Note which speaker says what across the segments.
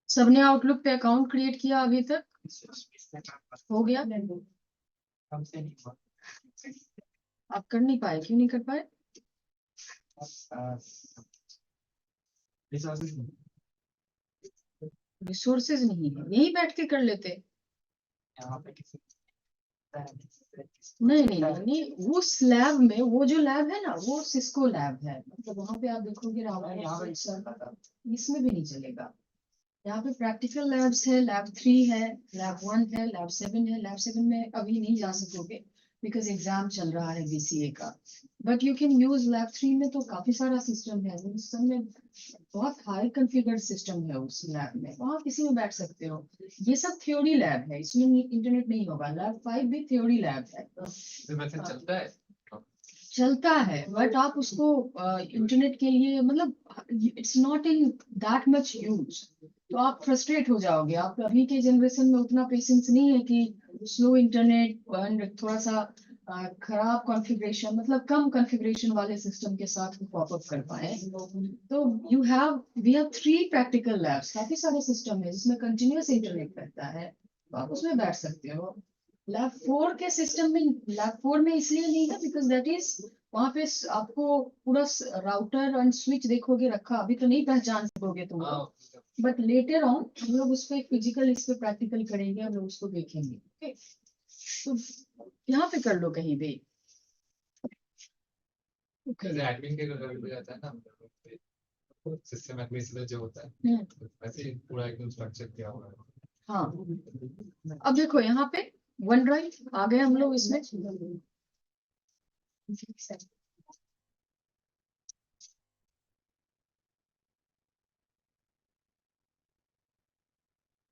Speaker 1: सबने आउटलुक पे account create किया अभी तक? हो गया? आप कर नहीं पाए, क्यों नहीं कर पाए? रिसोर्सेज नहीं है, यही बैठ के कर लेते। नहीं नहीं नहीं, वो स्लैब में, वो जो लैब है ना, वो सिस्को लैब है। मतलब वहां पे आप देखोगे इसमें भी नहीं चलेगा। यहाँ पे प्रैक्टिकल लैब्स है, लैब 3 है, लैब 1 है, लैब 7 है। लैब 7 में अभी नहीं जा सकोगे बिकॉज एग्जाम चल रहा है बीसीए का। But you can use lab 3 में, तो काफी सारा सिस्टम है उस सब में, बहुत हाई कॉन्फ़िगर्ड सिस्टम है उस लैब में, वहाँ किसी में बैठ सकते हो। ये सब थ्योरी लैब है, इसमें इंटरनेट नहीं होगा। लैब 5 भी थ्योरी लैब है। चलता है बट आप उसको इंटरनेट के लिए, मतलब it's not in that much use, तो आप फ्रस्ट्रेट हो जाओगे। आप अभी के जनरेशन में उतना पेशेंस नहीं है कि स्लो इंटरनेट एंड थोड़ा सा खराब कॉन्फ़िगरेशन, मतलब कम कॉन्फ़िगरेशन वाले सिस्टम के साथ पॉप अप कर पाए। तो वी हैव 3 प्रैक्टिकल लैब्स, काफी सारे सिस्टम है जिसमें कंटिन्यूअस इंटरनेट रहता है, तो आप उसमें बैठ सकते हो। लैब 4 के सिस्टम में, लैब 4 में इसलिए नहीं है बिकॉज दैट इज, वहां पे आपको पूरा राउटर एंड स्विच देखोगे रखा, अभी तो नहीं पहचान सकोगे तुम लोग, बट लेटर ऑन हम लोग उस पर फिजिकल, इस पे प्रैक्टिकल करेंगे, हम लोग उसको देखेंगे। ओके, तो यहाँ पे कर लो कहीं भी।
Speaker 2: एडमिन के घर पे जाता है ना, सिस्टम एडमिनिस्ट्रेटर जो होता है, वैसे ही पूरा एकदम स्ट्रक्चर किया हुआ है।
Speaker 1: हाँ, अब देखो यहाँ पे वन ड्राइव आ गए हम लोग इसमें।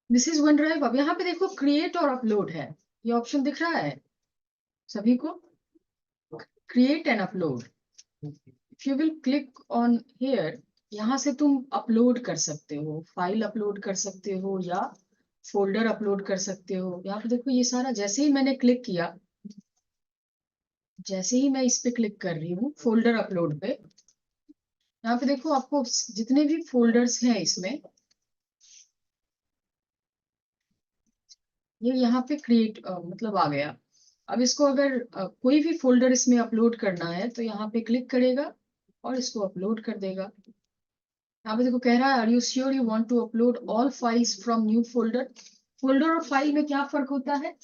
Speaker 1: This is one drive. अब यहाँ पे देखो क्रिएट और अपलोड है, ये ऑप्शन दिख रहा है सभी को, create and upload. If you will click on here, यहाँ से तुम अपलोड कर सकते हो, फाइल अपलोड कर सकते हो या फोल्डर अपलोड कर सकते हो। यहाँ पे देखो ये सारा, जैसे ही मैंने क्लिक किया, जैसे ही मैं इस पे क्लिक कर रही हूँ फोल्डर अपलोड पे, यहाँ पे देखो आपको जितने भी फोल्डर्स हैं इसमें, ये यहाँ पे क्रिएट मतलब आ गया। अब इसको अगर कोई भी फोल्डर इसमें अपलोड करना है तो यहाँ पे क्लिक करेगा और इसको अपलोड कर देगा। यहाँ पे देखो कह रहा है, are you sure you want to upload all files from new folder. Folder और फाइल में क्या फर्क होता है?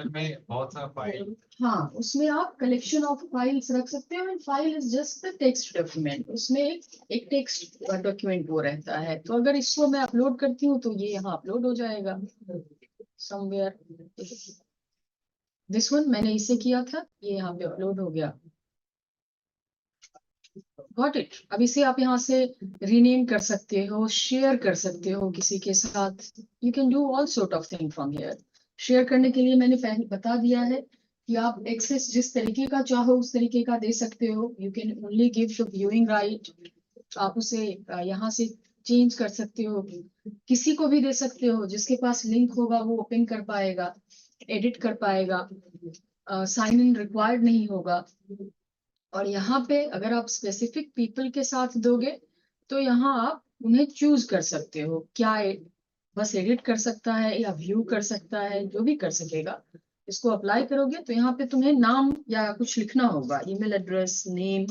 Speaker 2: में बहुत सारा फाइल,
Speaker 1: हाँ, उसमें आप कलेक्शन ऑफ फाइल्स रख सकते हो, file is just the text document, उसमें एक टेक्स्ट डॉक्यूमेंट वो रहता है। तो अगर इसको मैं अपलोड करती हूँ तो ये यहाँ अपलोड हो जाएगा समवेयर। दिस वन मैंने इसे किया था, ये यहाँ पे अपलोड हो गया। Got it. अब इसे आप यहाँ से रीनेम कर सकते हो, शेयर कर सकते हो किसी के साथ, you can do all sort of thing from here. Share करने के लिए मैंने पहले बता दिया है कि आप एक्सेस जिस तरीके का चाहो उस तरीके का दे सकते हो। You can only give the viewing right, आप उसे यहाँ से चेंज कर सकते हो, किसी को भी दे सकते हो, जिसके पास लिंक होगा वो ओपन कर पाएगा, एडिट कर पाएगा, साइन इन रिक्वायर्ड नहीं होगा। और यहाँ पे अगर आप स्पेसिफिक पीपल के साथ दोगे तो यहाँ आप उन्हें चूज कर सकते हो, क्या बस एडिट कर सकता है या व्यू कर सकता है, जो भी कर सकेगा। इसको अप्लाई करोगे तो यहाँ पे तुम्हें नाम या कुछ लिखना होगा, ईमेल एड्रेस, नेम,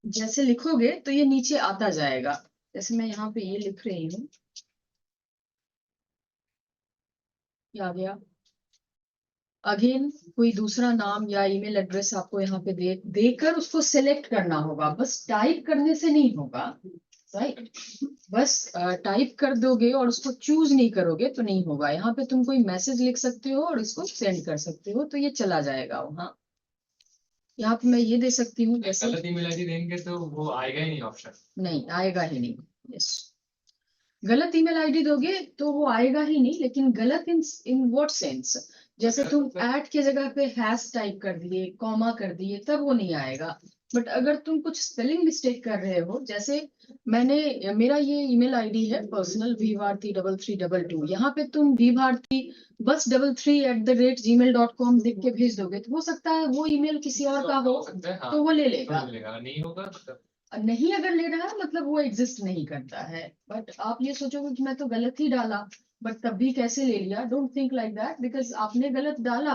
Speaker 1: जैसे लिखोगे तो ये नीचे आता जाएगा। जैसे मैं यहाँ पे ये लिख रही हूँ, ये आ गया। अगेन कोई दूसरा नाम या ईमेल एड्रेस आपको यहाँ पे देकर उसको सिलेक्ट करना होगा, बस टाइप करने से नहीं होगा, राइट? बस टाइप कर दोगे और उसको चूज नहीं करोगे तो नहीं होगा। यहाँ पे तुम कोई मैसेज लिख सकते हो और इसको सेंड कर सकते हो, तो ये चला जाएगा वहाँ। यहाँ पे मैं ये दे सकती हूँ, जैसे
Speaker 2: गलत ईमेल आईडी देंगे तो वो आएगा ही नहीं ऑप्शन,
Speaker 1: नहीं आएगा ही नहीं। यस, गलत ईमेल आईडी दोगे तो वो आएगा ही नहीं, लेकिन गलत इन व्हाट सेंस, जैसे तुम ऐट के जगह पे हैश टाइप कर दिए, कॉमा कर दिए, तब वो नहीं आएगा। बट अगर तुम कुछ स्पेलिंग मिस्टेक कर रहे हो, जैसे मेरा ये ईमेल आईडी है पर्सनल vbharti3322, यहाँ पे तुम vbharti बस 33@gmail.com लिख के भेज दोगे, तो हो सकता है वो ईमेल किसी और का हो,
Speaker 2: हाँ,
Speaker 1: तो वो ले लेगा।
Speaker 2: नहीं होगा
Speaker 1: नहीं अगर ले रहा है मतलब वो एग्जिस्ट नहीं करता है। बट आप ये सोचोगे कि मैं तो गलत ही डाला, बट तब भी कैसे ले लिया, don't think like that, because आपने गलत डाला।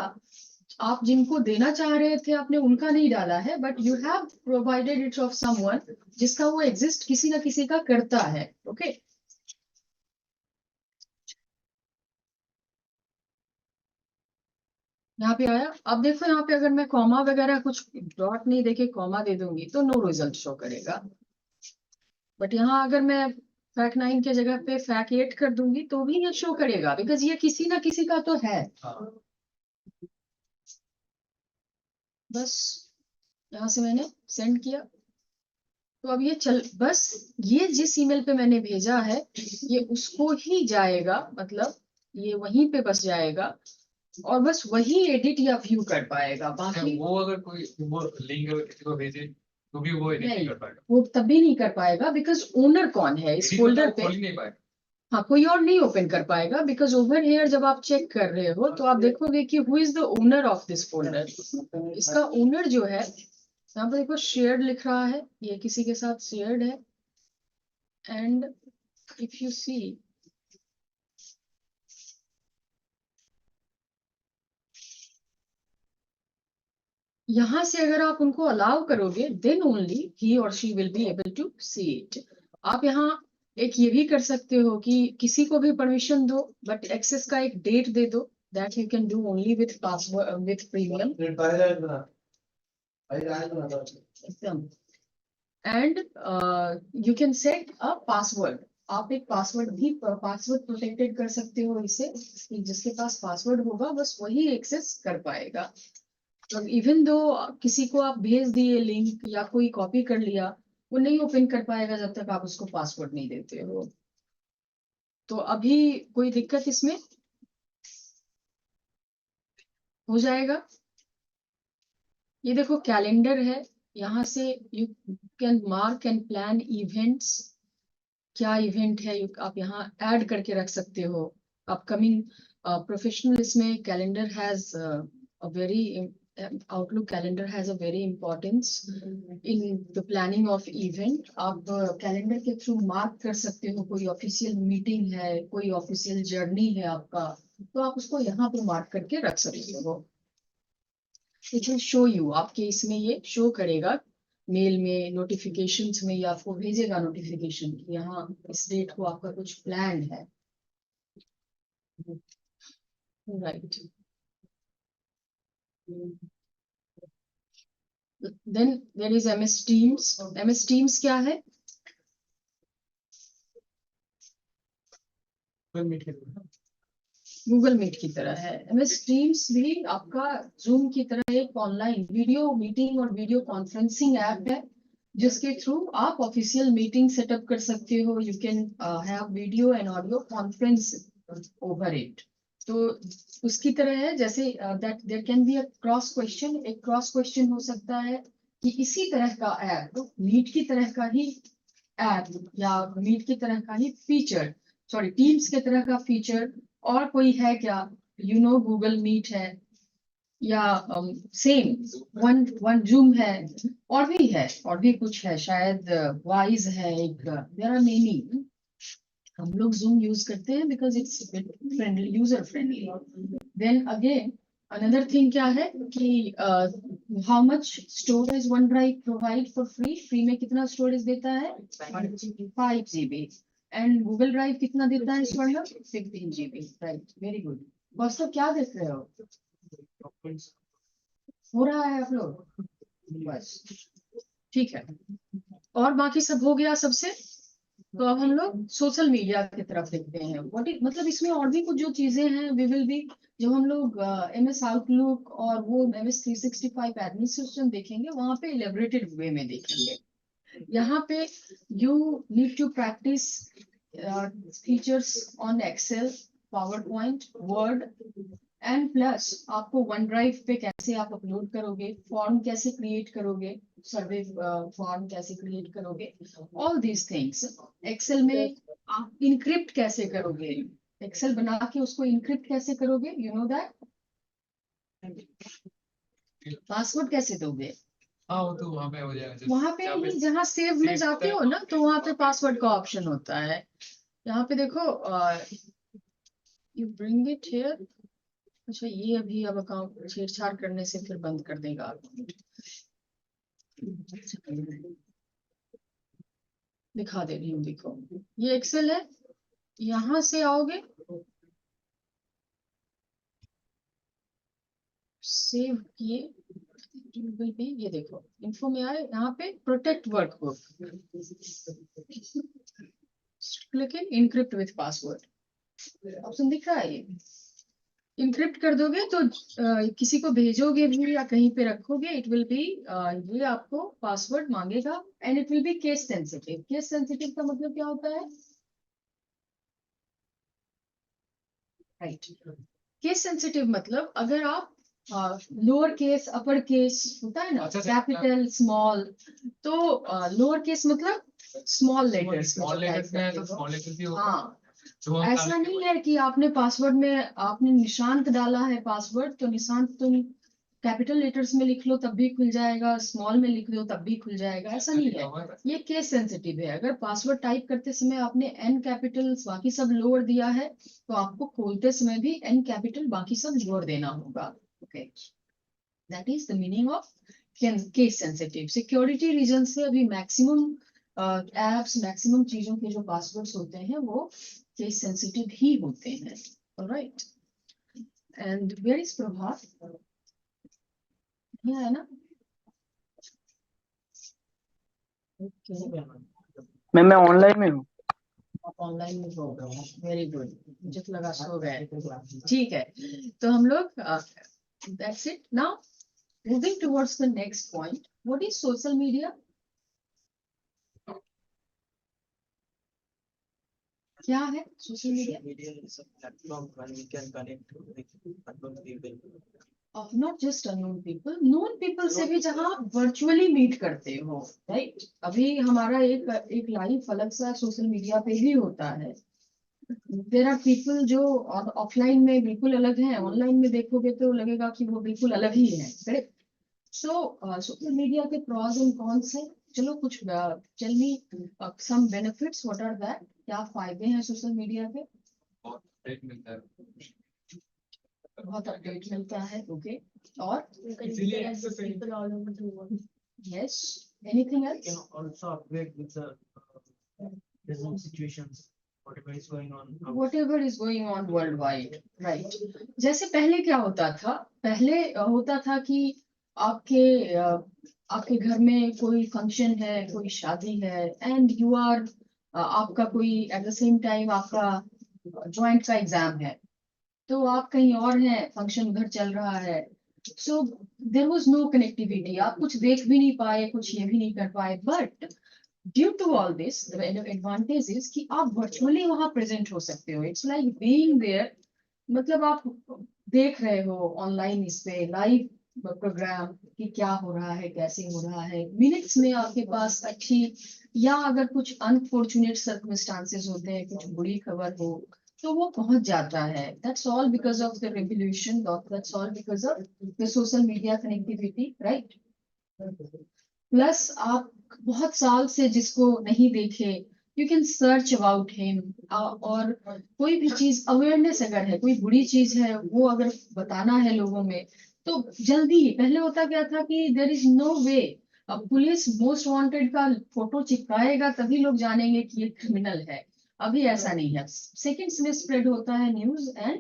Speaker 1: आप जिनको देना चाह रहे थे आपने उनका नहीं डाला है, but you have provided it of someone जिसका वो एग्जिस्ट किसी ना किसी का करता है। ओके यहाँ पे आया। अब देखो यहाँ पे अगर मैं कॉमा वगैरह कुछ डॉट नहीं देके कॉमा दे दूंगी तो नो रिजल्ट शो करेगा। बट यहाँ अगर मैं फैक 9 के जगह पे फैक 8 कर दूंगी तो भी ये शो करेगा, बिकॉज ये किसी ना किसी का तो है। बस यहाँ से मैंने सेंड किया, तो अब ये चल, बस ये जिस ईमेल पे मैंने भेजा है ये उसको ही जाएगा, मतलब ये वहीं पे बस जाएगा और बस वही एडिट या व्यू कर पाएगा। बाकी
Speaker 2: वो अगर कोई वो लिंक अगर किसी को भेजे तो भी वो एडिट नहीं कर पाएगा,
Speaker 1: वो तभी नहीं कर पाएगा, बिकॉज ओनर कौन है इस फोल्डर पे,
Speaker 2: खोल नहीं पाएगा।
Speaker 1: हाँ कोई और नहीं ओपन कर पाएगा, बिकॉज ओवर हियर जब आप चेक कर रहे हो तो आप देखोगे कि who is the owner of this folder. इसका ओनर जो है, यहाँ पर देखो शेयर्ड लिख रहा है, ये किसी के साथ शेयर्ड है। एंड इफ यू सी, यहां से अगर आप उनको अलाउ करोगे देन ओनली ही और she will be able to see it. आप यहाँ एक ये भी कर सकते हो कि किसी को भी परमिशन दो बट एक्सेस का एक डेट दे दो, that you can do only with password with premium एकदम। And you can set a password, आप एक पासवर्ड भी पासवर्ड प्रोटेक्टेड कर सकते हो इसे, कि जिसके पास पासवर्ड होगा बस वही एक्सेस कर पाएगा। इवन दो किसी को आप भेज दिए लिंक या कोई कॉपी कर लिया, वो नहीं ओपन कर पाएगा जब तक आप उसको पासवर्ड नहीं देते हो। तो अभी कोई दिक्कत इसमें हो जाएगा। ये देखो कैलेंडर है, यहाँ से you can mark and plan events, क्या इवेंट है आप यहाँ ऐड करके रख सकते हो। अपकमिंग प्रोफेशनल इसमें calendar has a very Outlook calendar has a very importance in the planning of event. आप कैलेंडर के थ्रू मार्क कर सकते हो, कोई ऑफिशियल मीटिंग है, कोई ऑफिशियल जर्नी है आपका, तो आप उसको यहाँ पे मार्क करके रख सकते हो। इट विल शो यू, आपके इसमें ये शो करेगा मेल में, नोटिफिकेशंस में, या आपको भेजेगा नोटिफिकेशन कि यहाँ इस डेट को आपका कुछ प्लान है। Right, then there is MS Teams। MS Teams क्या है? गूगल मीट की तरह है। MS Teams भी आपका जूम की तरह एक ऑनलाइन वीडियो मीटिंग और वीडियो कॉन्फ्रेंसिंग ऐप है, जिसके थ्रू आप ऑफिशियल मीटिंग सेटअप कर सकते हो। You can have video and audio conference over it. तो उसकी तरह है जैसे that there can be a cross question, एक क्रॉस क्वेश्चन हो सकता है कि इसी तरह का ऐप मीट की तरह का ही ऐप या मीट की तरह का ही फीचर, सॉरी टीम्स की तरह का फीचर और कोई है क्या, गूगल मीट है या सेम वन वन जूम है, और भी कुछ है शायद, वाइज है एक, देयर आर मेनी। हम लोग जूम यूज करते हैं because it's friendly, user friendly. Then again another thing क्या है कि how much storage OneDrive provide for free, free में कितना स्टोरेज देता है? 5 GB। एंड गूगल ड्राइव कितना देता है स्वर्ण? 16 GB। Right, very good. दोस्तों क्या देख रहे हो, हो रहा है आप लोग? बस ठीक है, और बाकी सब हो गया सबसे। तो अब हम लोग सोशल मीडिया की तरफ देखते हैं। मतलब इसमें और भी कुछ जो चीजें हैं वी विल बी, जो हम लोग MS आउटलुक और वो MS 365 एडमिनिस्ट्रेशन देखेंगे वहां पे इलेबरेटेड वे में देखेंगे। यहाँ पे you need to practice features on Excel, PowerPoint, Word, and plus आपको वन ड्राइव पे कैसे आप अपलोड करोगे, फॉर्म कैसे क्रिएट करोगे, सर्वे फॉर्म कैसे क्रिएट करोगे, ऑल दीज थिंग्स। एक्सेल में आप इनक्रिप्ट कैसे करोगे, एक्सेल बना के उसको इनक्रिप्ट कैसे करोगे, यू नो दैट। पासवर्ड कैसे दोगे,
Speaker 2: हाँ वो तो वहाँ पे हो जाएगा।
Speaker 1: वहां पे ही जहाँ सेव में जाते हो ना, तो वहां पे पासवर्ड का ऑप्शन होता है। यहाँ पे देखो, यू ब्रिंग इट हियर। अच्छा, ये अभी अब अकाउंट छेड़छाड़ करने से फिर बंद कर देगा। दिखा दे रही हूँ, देखो ये एक्सेल है, यहाँ से आओगे, सेव किए, ये देखो इन्फो में आए, यहाँ पे protect workbook, click in encrypt with password, option दिख रहा है। ये इनक्रिप्ट कर दोगे तो किसी को भेजोगे भी या कहीं पे रखोगे, इट विल बी, ये आपको पासवर्ड मांगेगा and it will B case sensitive. Case sensitive का मतलब क्या होता है, राइट। केस सेंसिटिव मतलब अगर आप लोअर केस अपर केस होता है ना, कैपिटल स्मॉल, तो लोअर केस मतलब स्मॉल लेटर्स,
Speaker 2: स्मॉल लेटर्स में है तो स्मॉल लेटर्स ही होगा।
Speaker 1: हाँ,
Speaker 2: जो हम
Speaker 1: ऐसा नहीं है कि आपने पासवर्ड में आपने निशांत डाला है पासवर्ड, तो निशांत तुम कैपिटल लेटर्स में लिख लो तब भी खुल जाएगा, स्मॉल में लिख लो तब भी खुल जाएगा, ऐसा नहीं है। ये केस सेंसिटिव है। अगर पासवर्ड टाइप करते समय आपने एन कैपिटल बाकी सब लोअर दिया है, तो आपको खोलते समय भी एन कैपिटल बाकी सब लोअर देना होगा। Okay, that is the meaning of case sensitive. Security reason से अभी मैक्सिमम एप्स, मैक्सिमम चीजों के जो पासवर्ड्स होते हैं वो केस सेंसिटिव ही होते हैं। ऑलराइट, एंड वेयर इज प्रभात, है ना?
Speaker 3: मैम मैं ऑनलाइन में हूँ।
Speaker 1: आप ऑनलाइन में हो गए, वेरी गुड, मुझे तो लगा सो गए। ठीक है, तो हम लोग that's it. Now moving towards the next point, what is social media? क्या है social media?
Speaker 3: is a platform where we can connect with unknown people.
Speaker 1: Of not just unknown people, known people से भी जहाँ virtually meet करते हो, right. अभी हमारा एक लाइव अलग सा सोशल मीडिया पे भी होता है। देयर आर पीपल जो ऑफलाइन में बिल्कुल अलग हैं, ऑनलाइन में देखोगे तो लगेगा कि वो बिल्कुल अलग ही है, करेक्ट। सो सोशल मीडिया के प्रॉस एंड कॉन्स है। चलो कुछ tell me some benefits, what are that, क्या फायदे हैं सोशल मीडिया के?
Speaker 2: बहुत अपडेट मिलता है,
Speaker 1: बहुत अपडेट मिलता है, ओके। और
Speaker 2: इजीली एक्सेस है।
Speaker 1: Yes, anything
Speaker 3: You
Speaker 1: else?
Speaker 3: can also upgrade with the present situations, whatever is going on.
Speaker 1: Whatever is going on worldwide, right? जैसे पहले क्या होता था, पहले होता था कि आपके घर में कोई फंक्शन है, कोई शादी है, एंड यू आर, आपका कोई एट द सेम टाइम आपका ज्वाइंट का एग्जाम है, तो आप कहीं और हैं, फंक्शन उधर चल रहा है, so there was no connectivity, आप कुछ देख भी नहीं पाए, कुछ ये भी नहीं कर पाए। But due to all this the advantage is कि आप वर्चुअली वहां प्रेजेंट हो सकते हो, इट्स लाइक बीइंग देयर, मतलब आप देख रहे हो ऑनलाइन इस पे लाइव प्रोग्राम कि क्या हो रहा है, कैसे हो रहा है, मिनट्स में आपके पास अच्छी, या अगर कुछ अनफॉर्चुनेट सर्कमस्टांसेस होते हैं, कुछ बुरी खबर हो, तो वो पहुंच जाता है। That's all because of the revolution, that's all because of the social media connectivity, right. Plus आप बहुत साल से जिसको नहीं देखे, you can search about him, और कोई भी चीज अवेयरनेस अगर है, कोई बुरी चीज है वो अगर बताना है लोगों में, तो जल्दी। पहले होता क्या था कि देयर इज नो वे, अब पुलिस मोस्ट वांटेड का फोटो चिपकाएगा तभी लोग जानेंगे कि ये क्रिमिनल है। अभी ऐसा नहीं है, सेकंड्स में स्प्रेड होता है news, and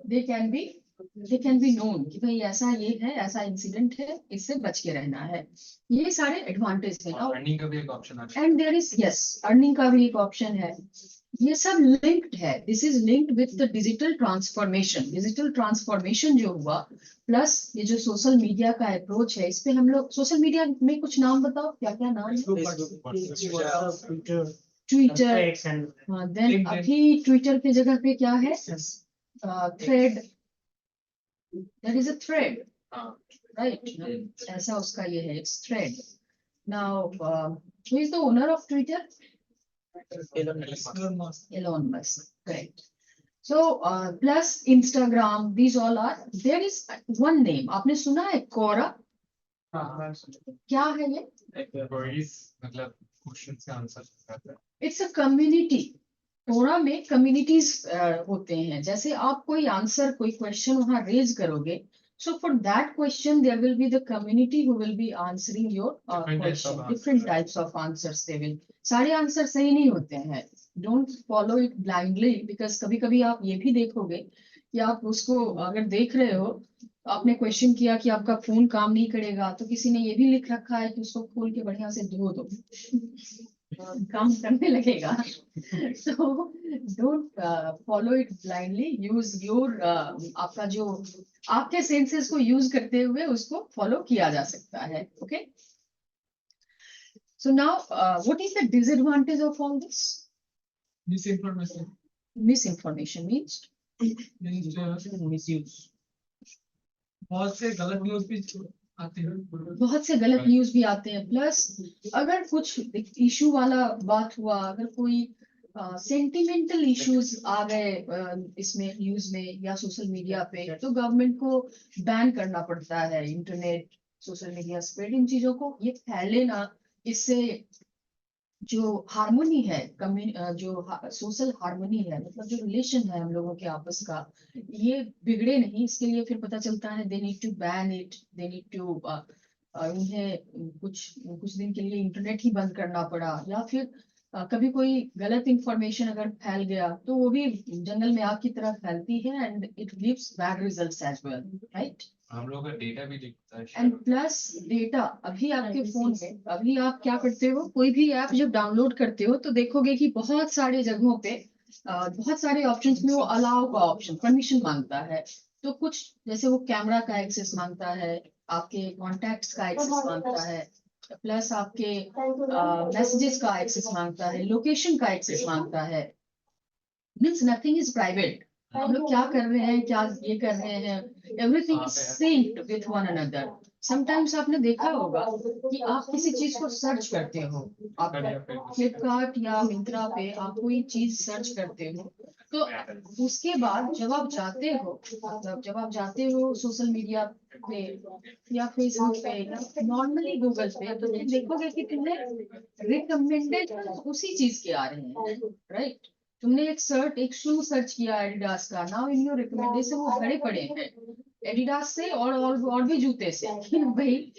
Speaker 1: they can be known कि भाई ऐसा ये है, ऐसा इंसिडेंट है, इससे बच के रहना है। ये सारे एडवांटेज है।
Speaker 2: अर्निंग का भी एक ऑप्शन आता है।
Speaker 1: And there is, yes, earning का भी एक ऑप्शन है। ये सब लिंक्ड है, this is linked with the digital transformation. Digital transformation जो हुआ, प्लस ये जो सोशल मीडिया का अप्रोच है, इस पे हम लोग सोशल मीडिया में कुछ नाम बताओ, क्या क्या नाम है? ट्विटर, हाँ, देन अभी ट्विटर की जगह पे क्या है, thread, There is a thread,
Speaker 2: हाँ
Speaker 1: right? ऐसा उसका ये है, it's thread. Now, who is the owner of Twitter?
Speaker 3: Elon Musk.
Speaker 1: Elon Musk, correct. So, plus Instagram, these all are, there is one name, आपने सुना है Quora?
Speaker 3: हाँ,
Speaker 1: क्या है ये?
Speaker 2: क्वेरीज मतलब क्वेश्चंस का आंसर करता है।
Speaker 1: It's a community. Quora में communities होते हैं, जैसे आप कोई आंसर, कोई क्वेश्चन वहां रेज करोगे, so for that question there will be the community who will be answering your
Speaker 2: Different types
Speaker 1: question,
Speaker 2: of
Speaker 1: different
Speaker 2: answers.
Speaker 1: types of answers they will. सारे आंसर सही नहीं होते हैं, don't follow it blindly, because कभी कभी आप ये भी देखोगे कि आप उसको अगर देख रहे हो, आपने क्वेश्चन किया कि आपका फोन काम नहीं करेगा, तो किसी ने ये भी लिख रखा है कि उसको खोल के बढ़िया से धो दो, काम करने लगेगा। So don't follow it blindly, use your आपका जो आपके सेंसेस को यूज करते हुए उसको फॉलो किया जा सकता है, okay? So now, what is the disadvantage of all this?
Speaker 3: Misinformation.
Speaker 1: Misinformation means
Speaker 3: Misuse. बहुत से गलत न्यूज भी आते हैं।
Speaker 1: बहुत से गलत न्यूज भी आते हैं, प्लस अगर कुछ इशू वाला बात हुआ, अगर कोई सेंटिमेंटल इश्यूज आ गए इसमें न्यूज में या सोशल मीडिया पे, तो गवर्नमेंट को बैन करना पड़ता है इंटरनेट, सोशल मीडिया स्प्रेड, इन चीजों को ये फैले ना, इससे जो हार्मोनी है, जो सोशल हार्मोनी है, मतलब जो रिलेशन है हम लोगों के आपस का, ये बिगड़े नहीं, इसके लिए फिर पता चलता है they need to ban it, they need to उन्हें कुछ दिन के लिए इंटरनेट ही बंद करना पड़ा, या फिर कभी कोई गलत इंफॉर्मेशन अगर फैल गया तो वो भी जंगल में आग की तरह फैलती है, and it gives bad results as well, right?
Speaker 2: हम लोग का डेटा भी दिखता है।
Speaker 1: एंड प्लस डेटा, अभी आपके फोन में, अभी आप क्या करते हो, कोई भी ऐप जब डाउनलोड करते हो तो देखोगे कि बहुत सारे जगहों पे बहुत सारे ऑप्शंस में वो अलाउ का ऑप्शन, परमिशन मांगता है, तो कुछ जैसे वो कैमरा का एक्सेस मांगता है, आपके कॉन्टैक्ट्स का एक्सेस मांगता है, प्लस आपके मैसेजेस का एक्सेस मांगता है, लोकेशन का एक्सेस मांगता है, मीन्स नथिंग इज प्राइवेट, हम लोग क्या कर रहे हैं, क्या ये कर रहे हैं, everything is synced with one another. Sometimes आपने देखा होगा कि आप किसी चीज को सर्च करते हो, आप फ्लिपकार्ट या मिंत्रा पे आप कोई चीज सर्च करते हो, तो उसके बाद जब आप जाते हो, मतलब जब आप जाते हो सोशल मीडिया पे या फेसबुक पे या नॉर्मली गूगल पे, तो तुम देखोगे कि तुम्हें रिकमेंडेड उसी चीज के आ रहे हैं, राइट? तुमने एक शू सर्च किया एडिडास का, नाउ इन योर रिकमेंडेशन वो भरे पड़े हैं एडिडास से और भी जूते से, भाई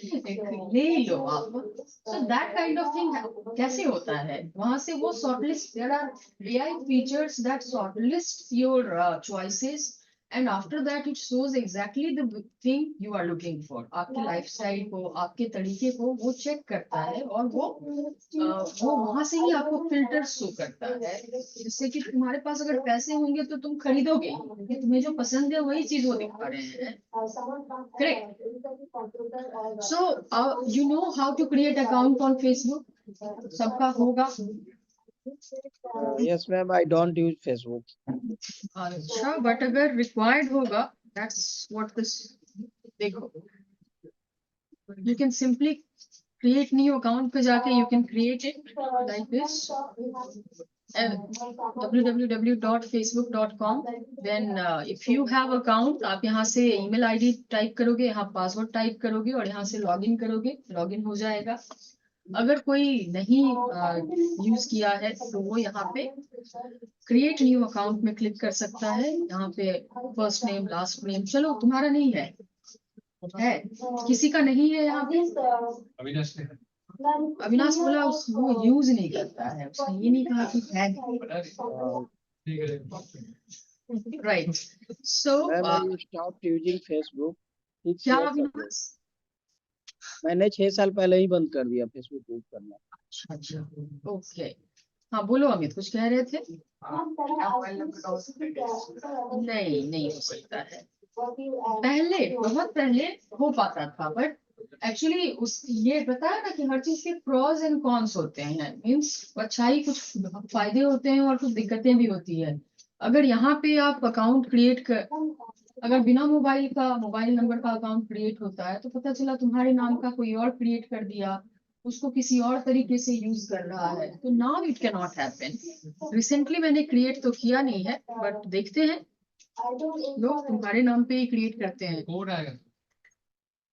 Speaker 1: ले ही लो आप। So that kind of thing कैसे होता है, वहां से वो shortlist, there are AI features that shortlist your choices, and after that it shows exactly the thing you are looking for, आपके लाइफस्टाइल को, आपके तरीके को वो चेक करता है, और वो वहां से ही आपको फिल्टर शो करता है, जिससे कि तुम्हारे पास अगर पैसे होंगे तो तुम खरीदोगे, क्योंकि तुम्हें जो पसंद है वही चीज वो दिखा रहे हैं, correct? So you know how to create account on Facebook, सबका होगा।
Speaker 4: Yes, ma'am. I don't use Facebook.
Speaker 1: अच्छा, बट अगर रिक्वायर्ड होगा, दैट्स व्हाट दिस, देखो, you can simply create new account पे जाके you can create it like this, www.facebook.com, then if you have account, आप यहाँ से email ID टाइप करोगे, यहाँ पासवर्ड टाइप करोगे और यहाँ से लॉगिन करोगे, लॉगिन हो जाएगा। अगर कोई नहीं यूज किया है तो वो यहाँ पे क्रिएट न्यू अकाउंट में क्लिक कर सकता है, यहाँ पे फर्स्ट नेम लास्ट नेम, चलो तुम्हारा नहीं है, किसी का नहीं है यहाँ पे,
Speaker 2: अविनाश ने
Speaker 1: अविनाश बोला वो यूज नहीं करता है, उसने ये नहीं कहा कि है, right? So
Speaker 4: Ma'am, I stopped using Facebook. 6
Speaker 1: क्या
Speaker 4: years ago.
Speaker 1: अविनाश?
Speaker 4: मैंने 6 साल पहले ही बंद कर दिया फेसबुक यूज करना।
Speaker 1: अच्छा, ओके, हाँ बोलो अमित, कुछ कह रहे थे? नहीं हो सकता है, पहले, बहुत पहले हो पाता था, बट एक्चुअली उस ये बताया ना कि हर चीज के प्रॉज एंड कॉन्स होते हैं, मीन्स अच्छाई, कुछ फायदे होते हैं और कुछ दिक्कतें भी होती है। अगर यहाँ पे आप अकाउंट क्रिएट अगर बिना मोबाइल नंबर का अकाउंट क्रिएट होता है तो पता चला तुम्हारे नाम का कोई और क्रिएट कर दिया, उसको किसी और तरीके से यूज कर रहा है, तो now it can not happen. Recently मैंने क्रिएट तो किया नहीं है, बट देखते हैं लोग तुम्हारे नाम पे ही क्रिएट करते हैं।
Speaker 2: कोड आएगा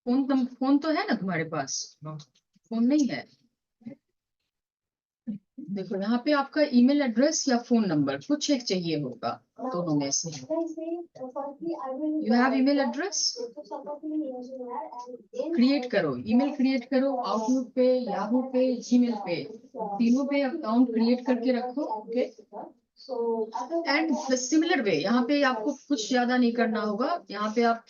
Speaker 1: फोन तो है ना तुम्हारे पास?
Speaker 2: ना?
Speaker 1: फोन नहीं है? देखो यहाँ पे आपका ईमेल एड्रेस या फोन नंबर कुछ एक चाहिए होगा दोनों में से। You have email address? Create करो, ईमेल क्रिएट करो, आउटलुक पे, याहू पे, जीमेल पे, तीनों पे अकाउंट क्रिएट करके रखो। ओके, एंड सिमिलर वे यहाँ पे आपको कुछ ज्यादा नहीं करना होगा। यहाँ पे आप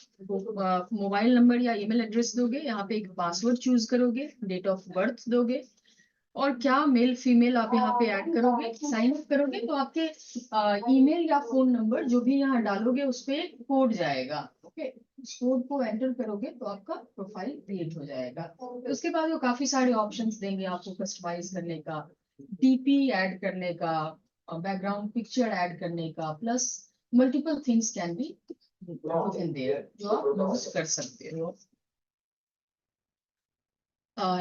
Speaker 1: मोबाइल नंबर या ईमेल एड्रेस दोगे, यहाँ पे एक पासवर्ड चूज करोगे, डेट ऑफ बर्थ दोगे, और क्या मेल फीमेल आप यहाँ पे ऐड करोगे, साइन अप करोगे, तो आपके ईमेल या फोन नंबर जो भी यहाँ डालोगे उस पे कोड जाएगा। ओके, उस कोड को एंटर करोगे तो आपका प्रोफाइल क्रिएट हो जाएगा। तो उसके बाद वो काफी सारे ऑप्शंस देंगे आपको कस्टमाइज करने का, डीपी ऐड करने का, बैकग्राउंड पिक्चर ऐड करने का, plus multiple things can be in their जो आप यूज कर सकते हो।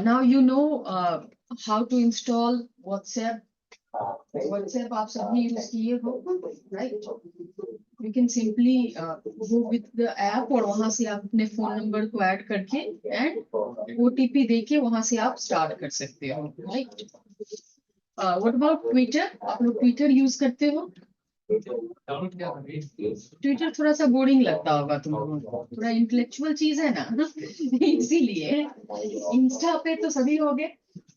Speaker 1: Now you know how to install WhatsApp. WhatsApp आप सभी यूज किए हो, right? You can simply go with the app और वहां से आप अपने फोन नंबर को ऐड करके एंड OTP देके वहां से आप स्टार्ट कर सकते हो, right? What about Twitter? आप लोग ट्विटर यूज करते हो?
Speaker 2: डाउनलोड किया था
Speaker 1: ट्विटर थोड़ा सा बोरिंग लगता होगा तुम लोगों को, थोड़ा इंटेलेक्चुअल चीज है ना इसीलिए। इंस्टा पे तो सभी हो गए,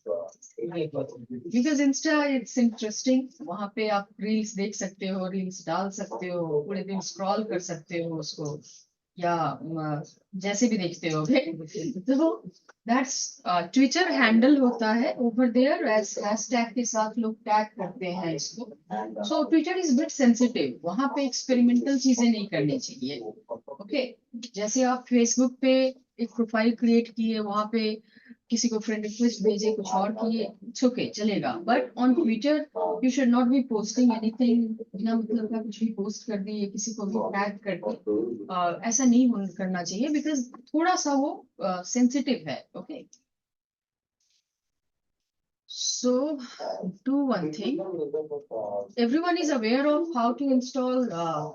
Speaker 1: बिकॉज इंस्टा इट्स इंटरेस्टिंग। वहां पे आप रील्स देख सकते हो, रील्स डाल सकते हो, पूरे दिन स्क्रॉल कर सकते हो उसको, या जैसे भी देखते हो। तो दैट्स ट्विटर हैंडल होता है ओवर देयर, एज हैशटैग के साथ लोग टैग करते हैं इसको। So Twitter is bit sensitive, वहां पे एक्सपेरिमेंटल चीजें नहीं करनी चाहिए। ओके, जैसे आप फेसबुक पे एक प्रोफाइल क्रिएट किए, वहां पे किसी को फ्रेंड रिक्वेस्ट भेजे, कुछ और किए, इट्स ओके, चलेगा। But on Twitter you should not be posting anything, बिना मतलब का कुछ भी पोस्ट कर दिए, किसी को भी टैग करके, ऐसा नहीं करना चाहिए, बिकॉज थोड़ा सा वो सेंसिटिव है। Okay, so do one thing. Everyone is aware of how to install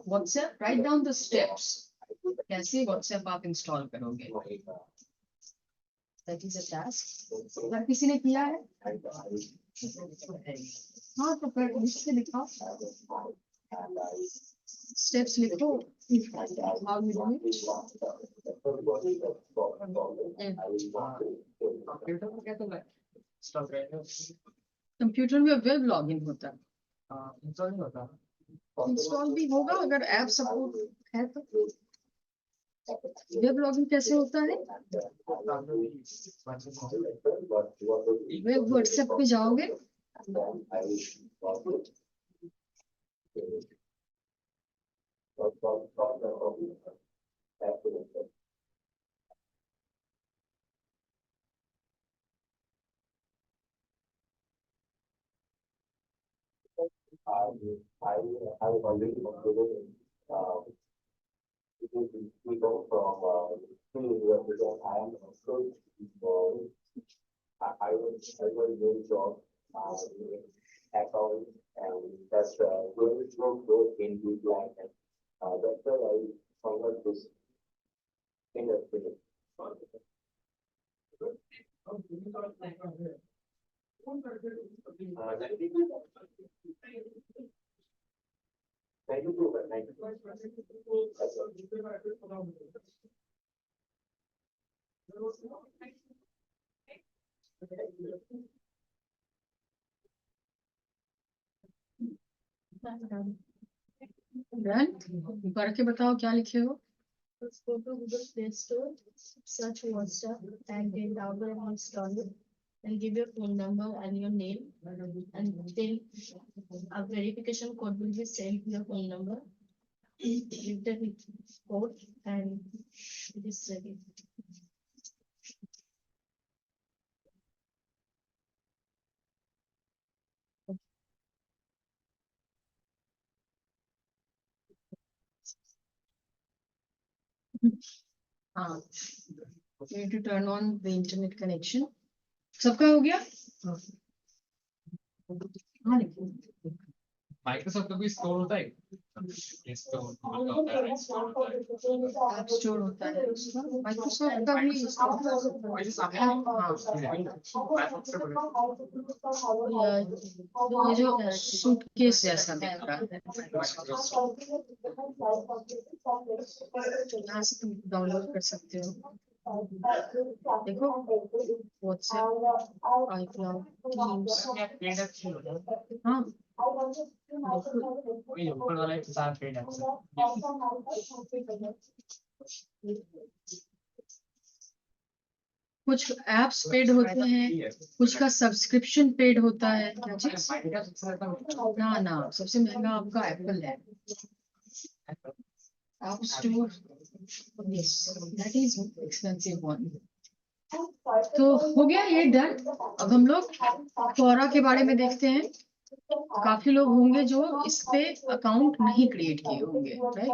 Speaker 1: WhatsApp. Write down the steps. कैसे WhatsApp आप इंस्टॉल करोगे? That is a task. अगर किसी ने किया है, हाँ तो फिर लिस्ट से लिखो, स्टेप्स लिखो, how you do it.
Speaker 2: Computer में क्या तो स्टॉक रहेगा
Speaker 1: कंप्यूटर में वेब लॉगिन होता है,
Speaker 2: इंस्टॉल नहीं होता
Speaker 1: इंस्टॉल भी होगा अगर ऐप सपोर्ट है तो। वेब लॉगिन कैसे होता है? वेब व्हाट्सएप पे जाओगे,
Speaker 5: I've already concluded, we go from, 3 years ago, I am also, I was doing job, account, and that's, going through growth in the line, and, that's why I found this industry. Uh, 92, 92.
Speaker 1: Run पढ़ के बताओ क्या लिखे हो।
Speaker 6: Let's go to Google Play Store, search WhatsApp, and then download and install it. And give your phone number and your name, and then a verification code will be sent to your phone number. Give the code and it is ready.
Speaker 1: हाँ, you need to turn on the internet connection. सबका हो गया? हाँ लिखो।
Speaker 2: Microsoft का भी store होता है स्टोर होता है
Speaker 1: ऐप स्टोर होता है उसका, माइक्रोसॉफ्ट का भी ये जो सूटकेस जैसा दिख रहा है यहाँ से तुम डाउनलोड कर सकते हो। देखो व्हाट्सएप, आईक्लाउड, टीम्स। हाँ
Speaker 3: वही ऊपर वाला एक साथ पेड है
Speaker 1: कुछ एप्स पेड होते हैं, कुछ का सब्सक्रिप्शन पेड होता है। क्या चीज? ना ना, सबसे महंगा आपका एप्पल है, app store. Yes, that is expensive one. तो हो गया ये डन। अब हम लोग क्वोरा के बारे में देखते हैं। काफी लोग होंगे जो इस पे अकाउंट नहीं क्रिएट किए होंगे, right?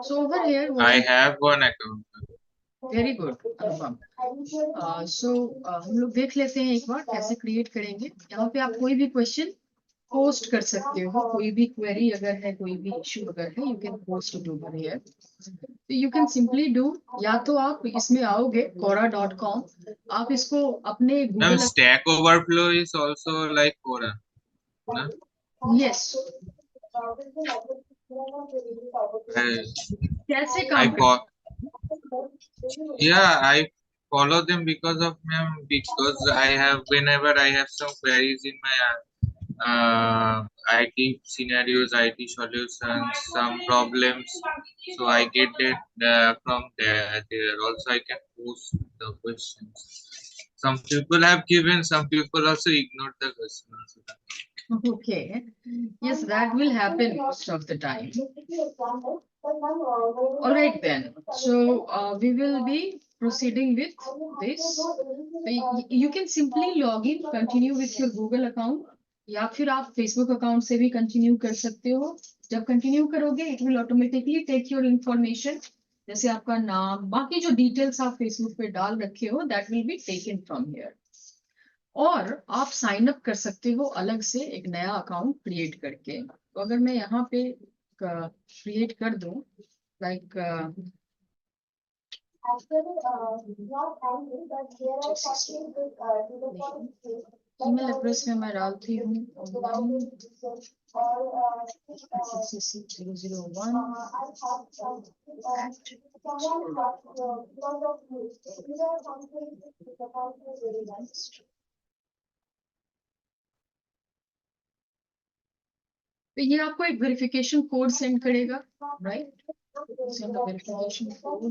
Speaker 1: So over here
Speaker 7: I have one account.
Speaker 1: Very good Anupam. So हम लोग देख लेते हैं एक बार कैसे क्रिएट करेंगे। यहाँ पे आप कोई भी क्वेश्चन पोस्ट कर सकते हो, कोई भी क्वेरी अगर है, कोई भी इशू अगर है, you can post it over here. You can simply do, या तो आप इसमें आओगे quora.com, आप इसको अपने
Speaker 7: Now,
Speaker 1: Google.
Speaker 7: Stack Overflow is also like Quora. No?
Speaker 1: Yes, कैसे
Speaker 7: I
Speaker 1: काम
Speaker 7: fo- yeah, I follow them because of because I have whenever I have some queries in my IT scenarios, IT solutions, some problems, so I get it from there. Also, I can post the questions. Some people have given, some people also ignored the questions.
Speaker 1: Okay, yes, that will happen most of the time. All right then, so we will be proceeding with this. You can simply log in, continue with your Google account, या फिर आप Facebook account से भी continue कर सकते हो। जब continue करोगे, it will automatically take your information, जैसे आपका नाम, बाकी जो details आप Facebook पे डाल रखे हो, that will be taken from here. और आप साइन अप कर सकते हो अलग से एक नया अकाउंट क्रिएट करके। तो अगर मैं यहाँ पे क्रिएट कर दूं, लाइक ईमेल एड्रेस में मैं डालती हूँ 001 तो ये आपको एक वेरिफिकेशन कोड सेंड करेगा, right? Send verification code.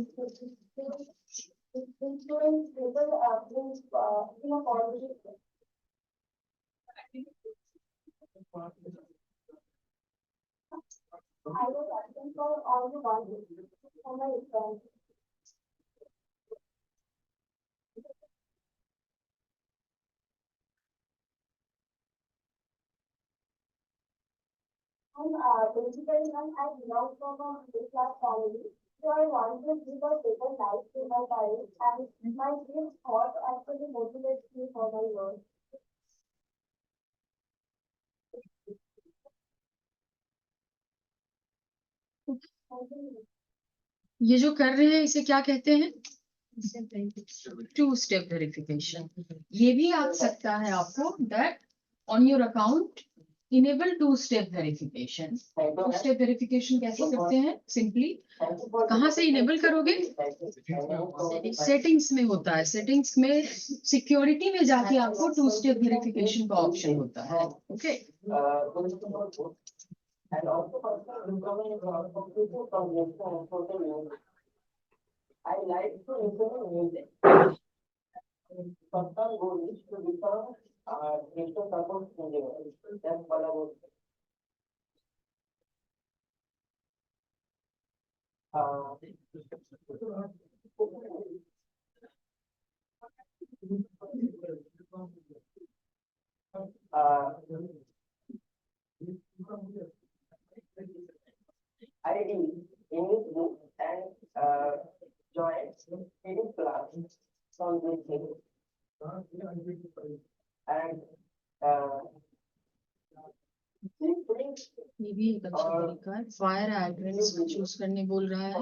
Speaker 8: Basically, I belong from a middle class family, so I want to live a better life to my parents, and my dream thought actually motivates me for my work.
Speaker 1: ये जो कर रहे हैं इसे क्या कहते हैं? 2 step verification. ये भी आ सकता है आपको that on your account enable 2 step verification. 2 step verification कैसे करते हैं? सिंपली कहाँ से इनेबल करोगे? सेटिंग्स में होता है। सेटिंग्स में सिक्योरिटी में जाके आपको 2 स्टेप वेरिफिकेशन का ऑप्शन होता है। Okay,
Speaker 8: And also personal improvement computer consumption and social media. I like to improve music. Personal goal is to become digital support engineer. That's what I would say. I read English books and
Speaker 5: And
Speaker 1: ये भी एक अच्छा तरीका है। Fire hydrants choose करने बोल रहा है।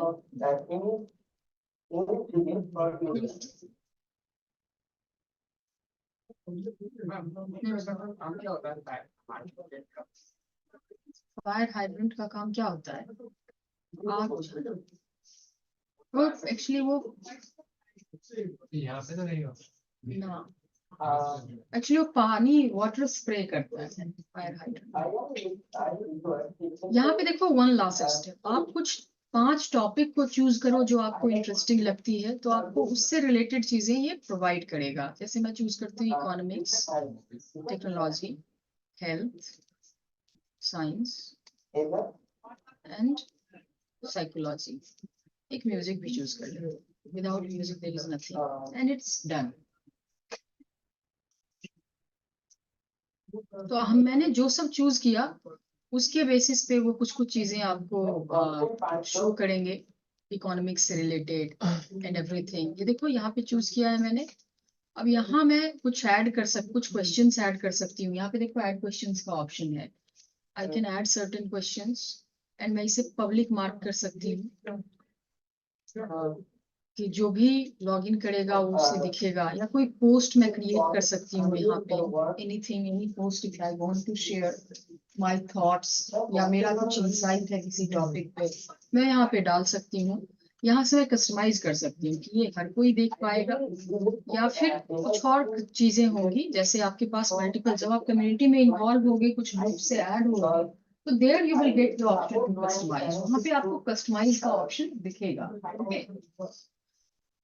Speaker 1: फायर हाइड्रेंट का काम क्या होता है? आग बुझाना। वो एक्चुअली वो
Speaker 2: यहाँ पे तो नहीं होता
Speaker 1: ना, एक्चुअली वो पानी वाटर स्प्रे करता है फायर हाइड्रेंट। यहाँ पे देखो वन लास्ट स्टेप, आप कुछ 5 टॉपिक को चूज करो जो आपको इंटरेस्टिंग लगती है, तो आपको उससे रिलेटेड चीजें ये प्रोवाइड करेगा। जैसे मैं चूज करती हूँ economics, technology, health, science and psychology. एक म्यूजिक भी चूज कर ले, without music there is nothing and it's done. तो मैंने जो सब चूज किया उसके बेसिस पे वो कुछ चीजें आपको शो करेंगे इकोनॉमिक्स से रिलेटेड एंड एवरीथिंग। ये देखो यहाँ पे चूज किया है मैंने। अब यहाँ मैं कुछ कुछ क्वेश्चंस ऐड कर सकती हूँ। यहाँ पे देखो ऐड क्वेश्चंस का ऑप्शन है। I can add certain questions and मैं इसे पब्लिक मार्क कर सकती हूँ कि जो भी लॉगिन करेगा वो उसे दिखेगा। या कोई पोस्ट मैं क्रिएट कर सकती हूँ यहाँ पे, anything, any post if I want to share my thoughts या मेरा कुछ इंसाइट है किसी टॉपिक पे, मैं यहाँ पे डाल सकती हूँ। यहाँ से मैं कस्टमाइज कर सकती हूँ कि ये हर कोई देख पाएगा या फिर कुछ और चीजें होंगी। जैसे आपके पास मल्टीपल, जब आप कम्युनिटी में इन्वॉल्व होगे, कुछ ग्रुप से ऐड होगे, तो there you will get the option to customize. वहाँ पे आपको कस्टमाइज का ऑप्शन दिखेगा। ओके,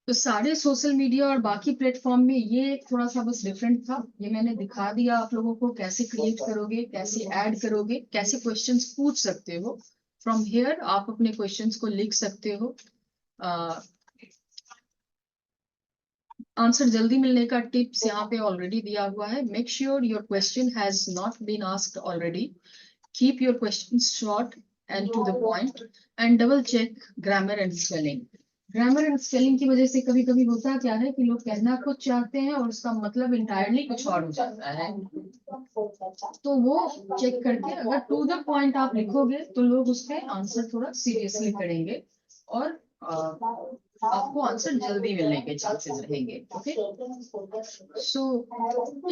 Speaker 1: तो सारे सोशल मीडिया और बाकी प्लेटफॉर्म में ये थोड़ा सा बस डिफरेंट था। ये मैंने दिखा दिया आप लोगों को कैसे क्रिएट करोगे, कैसे ऐड करोगे, कैसे क्वेश्चंस पूछ सकते हो। फ्रॉम हियर आप अपने क्वेश्चंस को लिख सकते हो। आंसर जल्दी मिलने का टिप्स यहाँ पे ऑलरेडी दिया हुआ है। Make sure your question has not been asked already. Keep your questions short and to the point and double check grammar and spelling. Grammar and spelling की वजह से कभी कभी होता क्या है कि लोग कहना कुछ चाहते हैं और उसका मतलब इंटायरली कुछ और हो जाता है। तो वो चेक करके अगर टू द पॉइंट आप लिखोगे तो लोग उस पे आंसर थोड़ा सीरियसली करेंगे और आपको आंसर जल्दी मिलने के चांसेस रहेंगे। Okay, so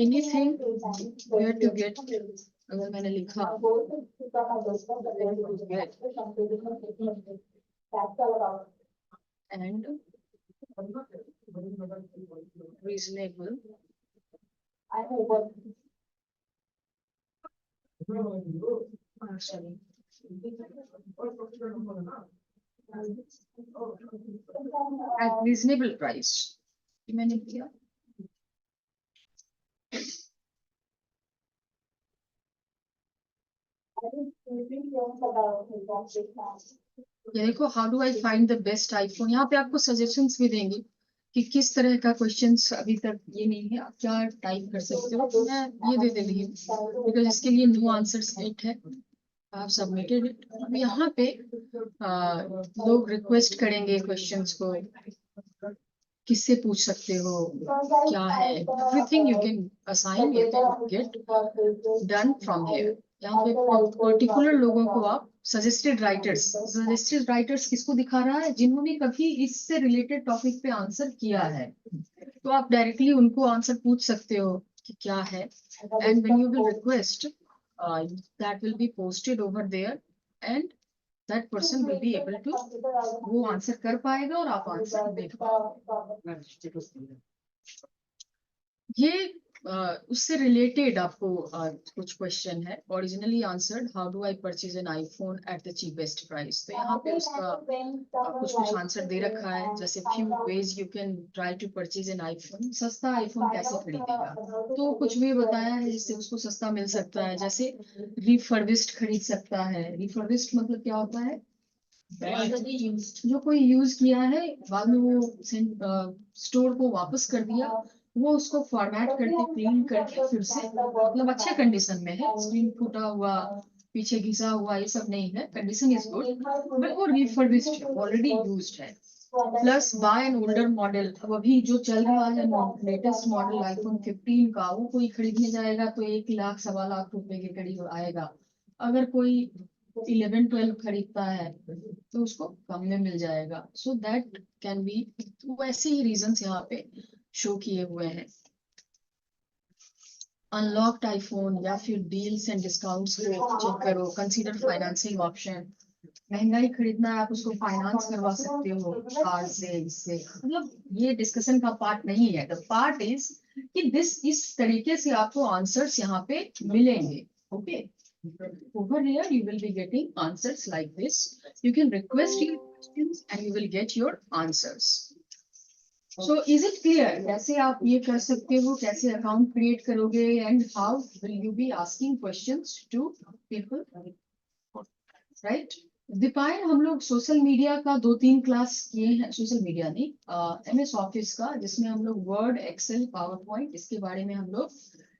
Speaker 1: anything where to get, अगर मैंने लिखा and reasonable sorry at reasonable price, ये मैंने किया। ये देखो, how do I find the best iPhone. यहाँ पे आपको सजेशंस भी देंगे कि किस तरह का क्वेश्चंस अभी तक ये नहीं है, आप क्या टाइप कर सकते हो। मैं ये दे रही हूँ बिकॉज इसके लिए नो आंसर सेट है। आप सबमिटेड इट। अब यहाँ पे लोग रिक्वेस्ट करेंगे क्वेश्चंस को, किससे पूछ सकते हो, क्या है, everything you can assign, you can get done from here. यहाँ पे पर्टिकुलर लोगों को आप सजेस्टेड राइटर्स किसको दिखा रहा है, जिन्होंने कभी इससे रिलेटेड टॉपिक पे आंसर किया है। तो आप डायरेक्टली उनको आंसर पूछ सकते हो कि क्या है। And when you will request, that will be posted over there and that person will be able to, वो आंसर कर पाएगा और आप आंसर देख पाओगे। ये उससे रिलेटेड आपको कुछ क्वेश्चन है। Originally answered, how do I purchase an iPhone at the cheapest price. तो यहाँ पे उसका कुछ आंसर दे रखा है, जैसे few ways you can try to purchase an iPhone. सस्ता आईफोन कैसे खरीदेगा, तो कुछ भी बताया है जिससे उसको सस्ता मिल सकता है। जैसे रिफर्बिश्ड खरीद सकता है। रिफर्बिश्ड मतलब क्या होता है, जो कोई यूज किया है बाद में वो स्टोर को वापस कर दिया, वो उसको फॉर्मेट करके क्लीन करके फिर से, मतलब अच्छे कंडीशन में है, स्क्रीन टूटा हुआ, पीछे घिसा हुआ, ये सब नहीं है, कंडीशन इज गुड, बट वो रिफर्बिश्ड है, ऑलरेडी यूज्ड है। Plus by an older model. अब अभी जो चल रहा है लेटेस्ट मॉडल आईफोन 15 का, वो कोई खरीदने जाएगा तो 1 लाख 1.25 लाख रुपए के करीब आएगा। अगर कोई 11-12 खरीदता है तो उसको कम में मिल जाएगा। सो दैट कैन बी, वैसे ही रीजंस यहाँ पे शो किए हुए हैं। अनलॉक्ड आईफोन या फिर डील्स एंड डिस्काउंट्स को चेक करो। Consider financing option. महंगाई खरीदना है, आप उसको फाइनेंस करवा सकते हो कार से, इससे। मतलब ये डिस्कशन का पार्ट नहीं है। द पार्ट इज कि इस तरीके से आपको आंसर्स यहाँ पे मिलेंगे। Okay, over here you will be getting answers like this. You can request your questions and you will get your answers. So is it clear कैसे आप ये कर सकते हो, कैसे अकाउंट क्रिएट करोगे, and how will you be asking questions to people, right? Deepayan, हम लोग सोशल मीडिया का 2-3 क्लास किए हैं। सोशल मीडिया नहीं, MS ऑफिस का, जिसमें हम लोग वर्ड, एक्सेल, पावर पॉइंट, इसके बारे में हम लोग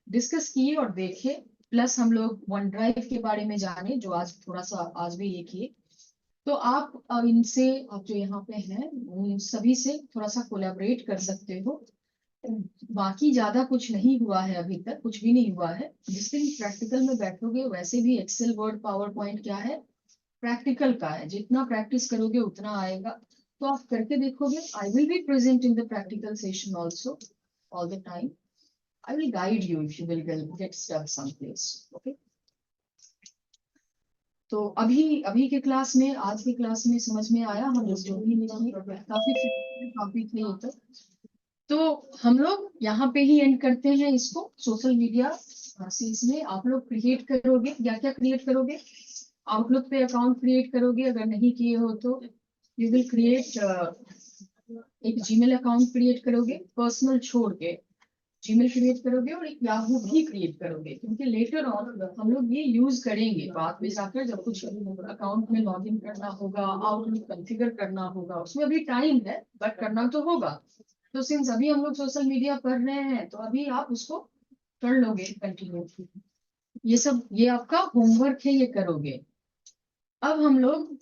Speaker 1: डिस्कस किए और देखे। प्लस हम लोग वन ड्राइव के बारे में जाने, जो आज थोड़ा सा आज भी ये किए। तो आप इनसे, आप जो यहाँ पे हैं उन सभी से थोड़ा सा कोलैबोरेट कर सकते हो। बाकी ज्यादा कुछ नहीं हुआ है, अभी तक कुछ भी नहीं हुआ है। जिस दिन प्रैक्टिकल में बैठोगे, वैसे भी एक्सेल, वर्ड, पावर पॉइंट क्या है, प्रैक्टिकल का है। जितना प्रैक्टिस करोगे उतना आएगा। तो आप करके देखोगे। I will be present in the practical session also all the time. I will guide you if you will get stuck someplace. Okay. तो अभी के क्लास में, आज के क्लास में समझ में आया हम लोग जो भी नहीं, काफी टॉपिक नहीं होता। तो हम लोग यहाँ पे ही एंड करते हैं इसको। सोशल मीडिया इसमें आप लोग क्रिएट करोगे। क्या क्या क्रिएट करोगे? आउटलुक पे अकाउंट क्रिएट करोगे, अगर नहीं किए हो तो यू विल क्रिएट एक जीमेल अकाउंट क्रिएट करोगे, पर्सनल छोड़ के जीमेल क्रिएट करोगे, और एक याहू भी क्रिएट करोगे, क्योंकि लेटर ऑन हम लोग ये यूज करेंगे बाद में जाकर, जब कुछ अकाउंट में लॉगिन करना होगा, आउटलुक कॉन्फ़िगर करना होगा। उसमें अभी टाइम है, बट करना तो होगा। तो सिंस अभी हम लोग सोशल मीडिया पढ़ रहे हैं, तो अभी आप उसको कर लोगे कंटिन्यू। ये सब, ये आपका होमवर्क है, ये करोगे। अब हम लोग,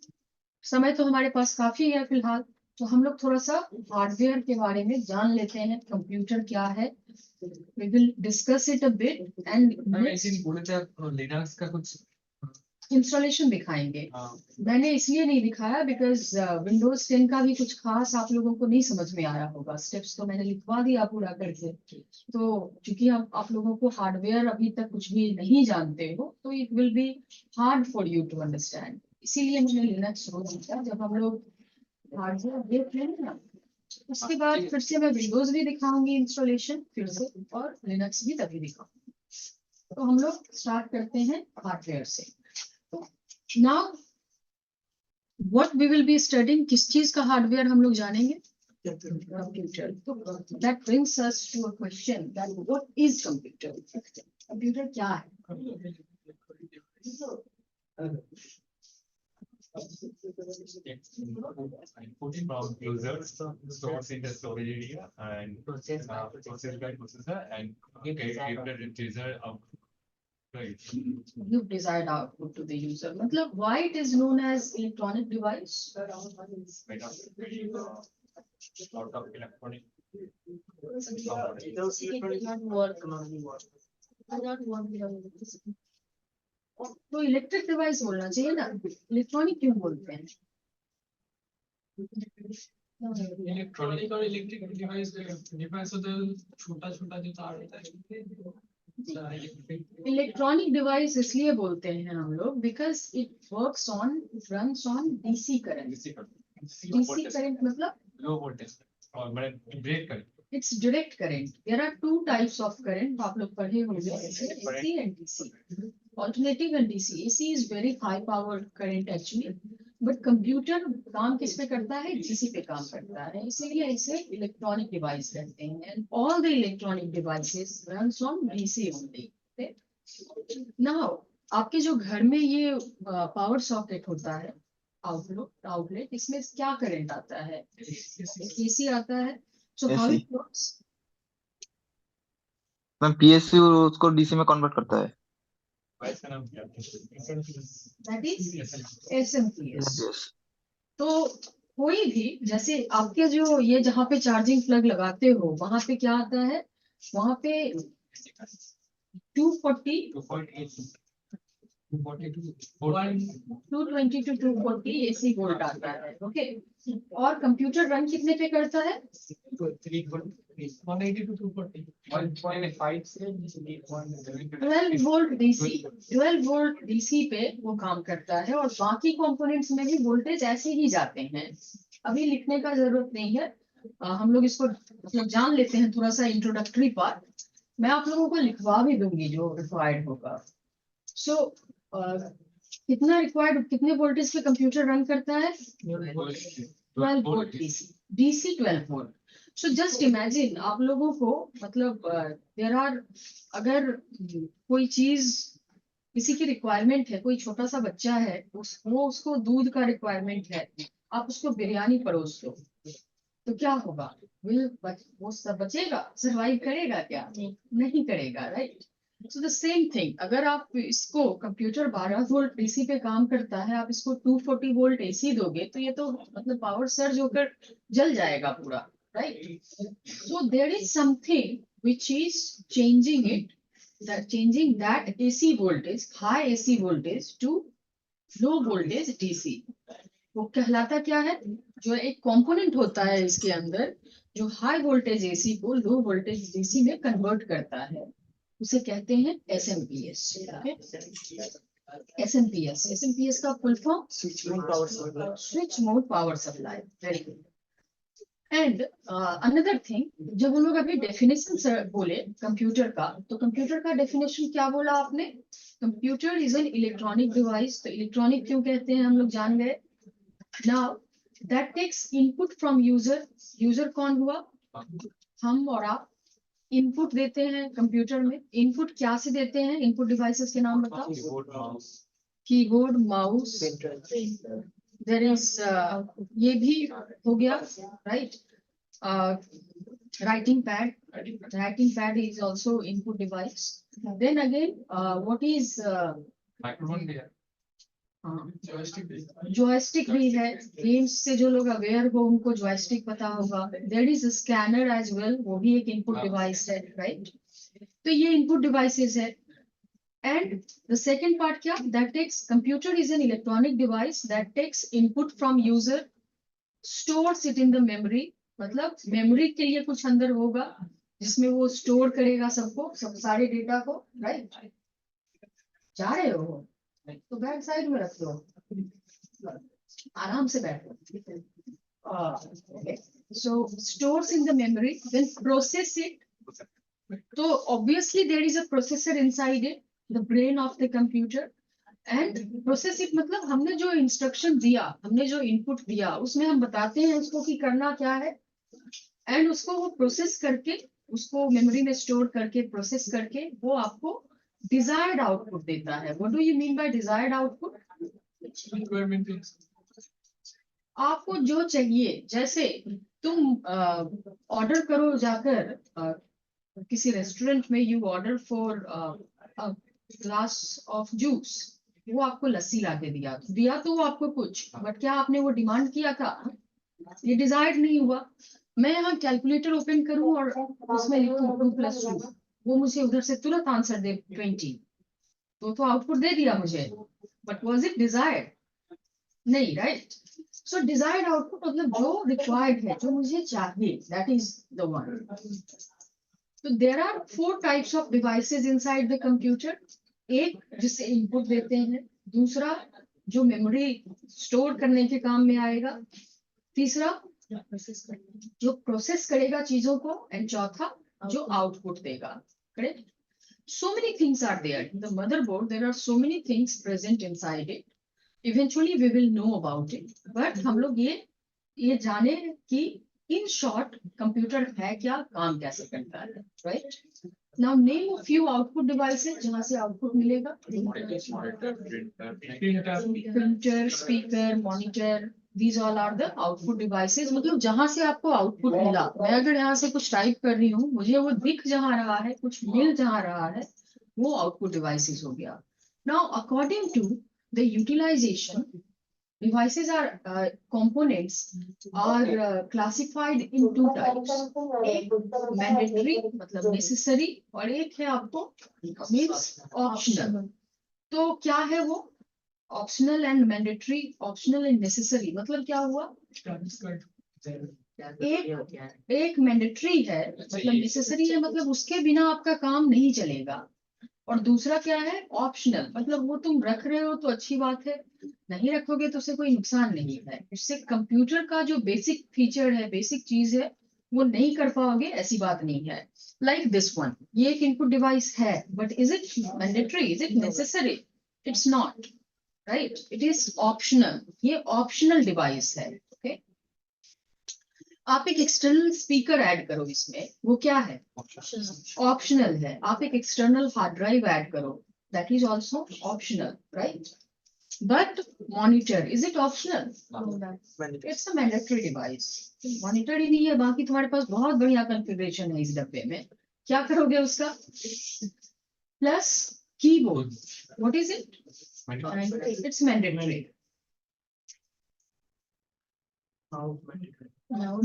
Speaker 1: समय तो हमारे पास काफी है फिलहाल, तो हम लोग थोड़ा सा हार्डवेयर के बारे में जान लेते हैं। कंप्यूटर क्या है, we will discuss it a bit and
Speaker 2: Linux का कुछ
Speaker 1: इंस्टॉलेशन दिखाएंगे। मैंने इसलिए नहीं दिखाया बिकॉज विंडोज 10 का भी कुछ खास आप लोगों को नहीं समझ में आया होगा। स्टेप्स तो मैंने लिखवा दिया पूरा करके। तो क्योंकि आप लोगों को हार्डवेयर अभी तक कुछ भी नहीं जानते हो, तो it will be hard for you to understand. इसीलिए मैंने लिनक्स रोज दिया। जब हम लोग हार्डवेयर देख लेंगे ना, उसके बाद फिर से मैं विंडोज भी दिखाऊंगी इंस्टॉलेशन फिर से, और लिनक्स भी तभी दिखाऊंगी। तो हम लोग स्टार्ट करते हैं हार्डवेयर से। Now what we will be studying, किस चीज का हार्डवेयर हम लोग जानेंगे? कंप्यूटर। तो that brings us to a question that what is computer? Computer क्या है?
Speaker 2: 14 pound users, stores in the storage area, and processed by processor and captured integer output. Right.
Speaker 1: You've desired output to the user. मतलब why it is known as electronic device?
Speaker 2: Out of electronic.
Speaker 3: Those electronic not work, normally work.
Speaker 6: Not work without electricity.
Speaker 1: तो electric device बोलना चाहिए ना, electronic क्यों बोलते हैं?
Speaker 2: Electronic और electric device होता है, छोटा छोटा जो तार होता है।
Speaker 1: इलेक्ट्रॉनिक डिवाइस इसलिए बोलते हैं हम लोग because it works on, runs on DC current. DC current मतलब
Speaker 2: लो वोल्टेज और बड़े break current.
Speaker 1: It's direct current. There are two types of current. आप लोग पढ़े होंगे, AC and DC. Alternating and DC. AC is very high power current actually, but computer काम किस पे करता है? DC पे काम करता है, इसीलिए इसे electronic device कहते हैं. And all the electronic devices runs on DC only. Okay? Now आपके जो घर में ये पावर सॉकेट होता है, आउटलेट, इसमें क्या करंट आता है? AC आता है. So how it works?
Speaker 9: Ma'am PSU उसको DC में कन्वर्ट करता है।
Speaker 1: That is SMPS. तो कोई भी, जैसे आपके जो ये जहाँ पे चार्जिंग प्लग लगाते हो वहां पे क्या आता है, वहां पे 240 220 to 240 AC वोल्ट आता है, ओके। और कंप्यूटर रन कितने पे करता है, 12 वोल्ट डीसी, 12 वोल्ट डीसी पे वो काम करता है, और बाकी कंपोनेंट्स में भी वोल्टेज ऐसे ही जाते हैं। अभी लिखने का जरूरत नहीं है, हम लोग इसको मतलब जान लेते हैं, थोड़ा सा इंट्रोडक्टरी पार्ट मैं आप लोगों को लिखवा भी दूंगी जो रिक्वायर्ड होगा। सो कितना रिक्वायर्ड, कितने वोल्टेज पे कंप्यूटर रन करता है, 12 volt DC 12 volt. So just imagine आप लोगों को मतलब देयर आर, अगर कोई चीज किसी की रिक्वायरमेंट है, कोई छोटा सा बच्चा है वो उसको दूध का रिक्वायरमेंट है, आप उसको बिरयानी परोस दो तो क्या होगा, वो सब बचेगा, सरवाइव करेगा क्या, नहीं करेगा, right. So the same thing, अगर आप इसको कंप्यूटर 12 वोल्ट डीसी पे काम करता है, आप इसको 240 वोल्ट एसी दोगे तो ये तो मतलब पावर सर्ज होकर जल जाएगा पूरा, right. So there is something which is changing it, that changing that AC voltage, high AC voltage to low voltage DC। वो कहलाता क्या है, जो एक कंपोनेंट होता है इसके अंदर जो हाई वोल्टेज एसी को लो वोल्टेज डीसी में कन्वर्ट करता है, उसे कहते हैं एसएमपीएस। एसएमपीएस का full form switch mode power supply, very good. And another thing, जब हम लोग अभी डेफिनेशन बोले कंप्यूटर का, तो कंप्यूटर का डेफिनेशन क्या बोला आपने, computer is an electronic device. तो इलेक्ट्रॉनिक क्यों कहते हैं हम लोग जान गए। Now that takes input from user, user कौन हुआ, हम और आप इनपुट देते हैं कंप्यूटर में। इनपुट क्या से देते हैं, इनपुट डिवाइसेस के नाम बताओ, कीबोर्ड, माउस, देयर इज ये भी हो गया, right. writing pad is also input device. Then again, what is
Speaker 2: microphone भी है,
Speaker 1: joystick भी है, गेम्स से जो लोग अवेयर हो उनको joystick पता होगा। There is a scanner as well, वो भी एक input device है, right? तो ये input devices है। And the second part क्या, that takes, computer is an electronic device that takes input from user, stores it in the memory, मतलब memory के लिए कुछ अंदर होगा जिसमें वो स्टोर करेगा सबको, सब सारे डेटा को, राइट। जा रहे हो तो बैक साइड में रख दो, आराम से बैठो। So stores in the memory, then process it. तो obviously there is a processor inside it, the brain of the computer. And process it मतलब हमने जो इंस्ट्रक्शन दिया, हमने जो इनपुट दिया, उसमें हम बताते हैं उसको कि करना क्या है, एंड उसको वो प्रोसेस करके, उसको मेमोरी में स्टोर करके, प्रोसेस करके वो आपको डिजायर्ड आउटपुट देता है। What do you mean by desired output, आपको जो चाहिए। जैसे तुम ऑर्डर करो जाकर किसी रेस्टोरेंट में, you order for glass of juice, वो आपको लस्सी लाके दिया तो वो आपको कुछ, बट क्या आपने वो डिमांड किया था, ये डिजायर्ड नहीं हुआ। मैं यहाँ कैलकुलेटर ओपन करूं और उसमें लिखूं 2+2, वो मुझे उधर से तुरंत आंसर दे 20, तो आउटपुट दे दिया मुझे, बट वाज इट डिजायर्ड, नहीं, राइट। सो डिजायर्ड आउटपुट मतलब जो रिक्वायर्ड है, जो मुझे चाहिए, दैट इज द वन। तो there are 4 types of devices inside the computer. एक जिससे इनपुट देते हैं, दूसरा जो मेमोरी स्टोर करने के काम में आएगा, तीसरा जो प्रोसेस करेगा चीजों को, एंड चौथा जो आउटपुट देगा, correct. So many things are there in the motherboard, there are so many things present inside it. Eventually we will know about it, but हम लोग ये जाने कि in short कंप्यूटर है क्या, काम कैसे करता है, right? Now name a few output devices जहाँ से आउटपुट मिलेगा, printer, speaker, monitor, these all are the output devices। मतलब जहां से आपको आउटपुट मिला, मैं अगर यहाँ से कुछ टाइप कर रही हूँ, मुझे वो दिख जहां रहा है, कुछ मिल जहां रहा है, वो आउटपुट डिवाइसेस हो गया। Now according to the utilization, Devices are components are classified in two types. एक mandatory मतलब necessary और एक है आपको means optional. तो क्या है वो optional and mandatory, optional and necessary मतलब क्या हुआ? एक मैंडेटरी है मतलब नेसेसरी है मतलब उसके बिना आपका काम नहीं चलेगा, और दूसरा क्या है ऑप्शनल मतलब वो तुम रख रहे हो तो अच्छी बात है, नहीं रखोगे तो उससे कोई नुकसान नहीं है। इससे कंप्यूटर का जो बेसिक फीचर है, बेसिक चीज है, वो नहीं कर पाओगे ऐसी बात नहीं है। लाइक दिस वन, ये एक इनपुट डिवाइस है, but is it mandatory, is it necessary? It's not, right, it is optional, ये ऑप्शनल डिवाइस है। ओके, आप एक एक्सटर्नल स्पीकर ऐड करो इसमें, वो क्या है? ऑप्शनल है। आप एक एक्सटर्नल हार्ड ड्राइव ऐड करो, that is also optional, right? But monitor, is it optional? It's a mandatory device. Monitor ही नहीं है, बाकी तुम्हारे पास बहुत बढ़िया कॉन्फ़िगरेशन है इस डब्बे में, क्या करोगे उसका? Plus keyboard, what is it? It's mandatory.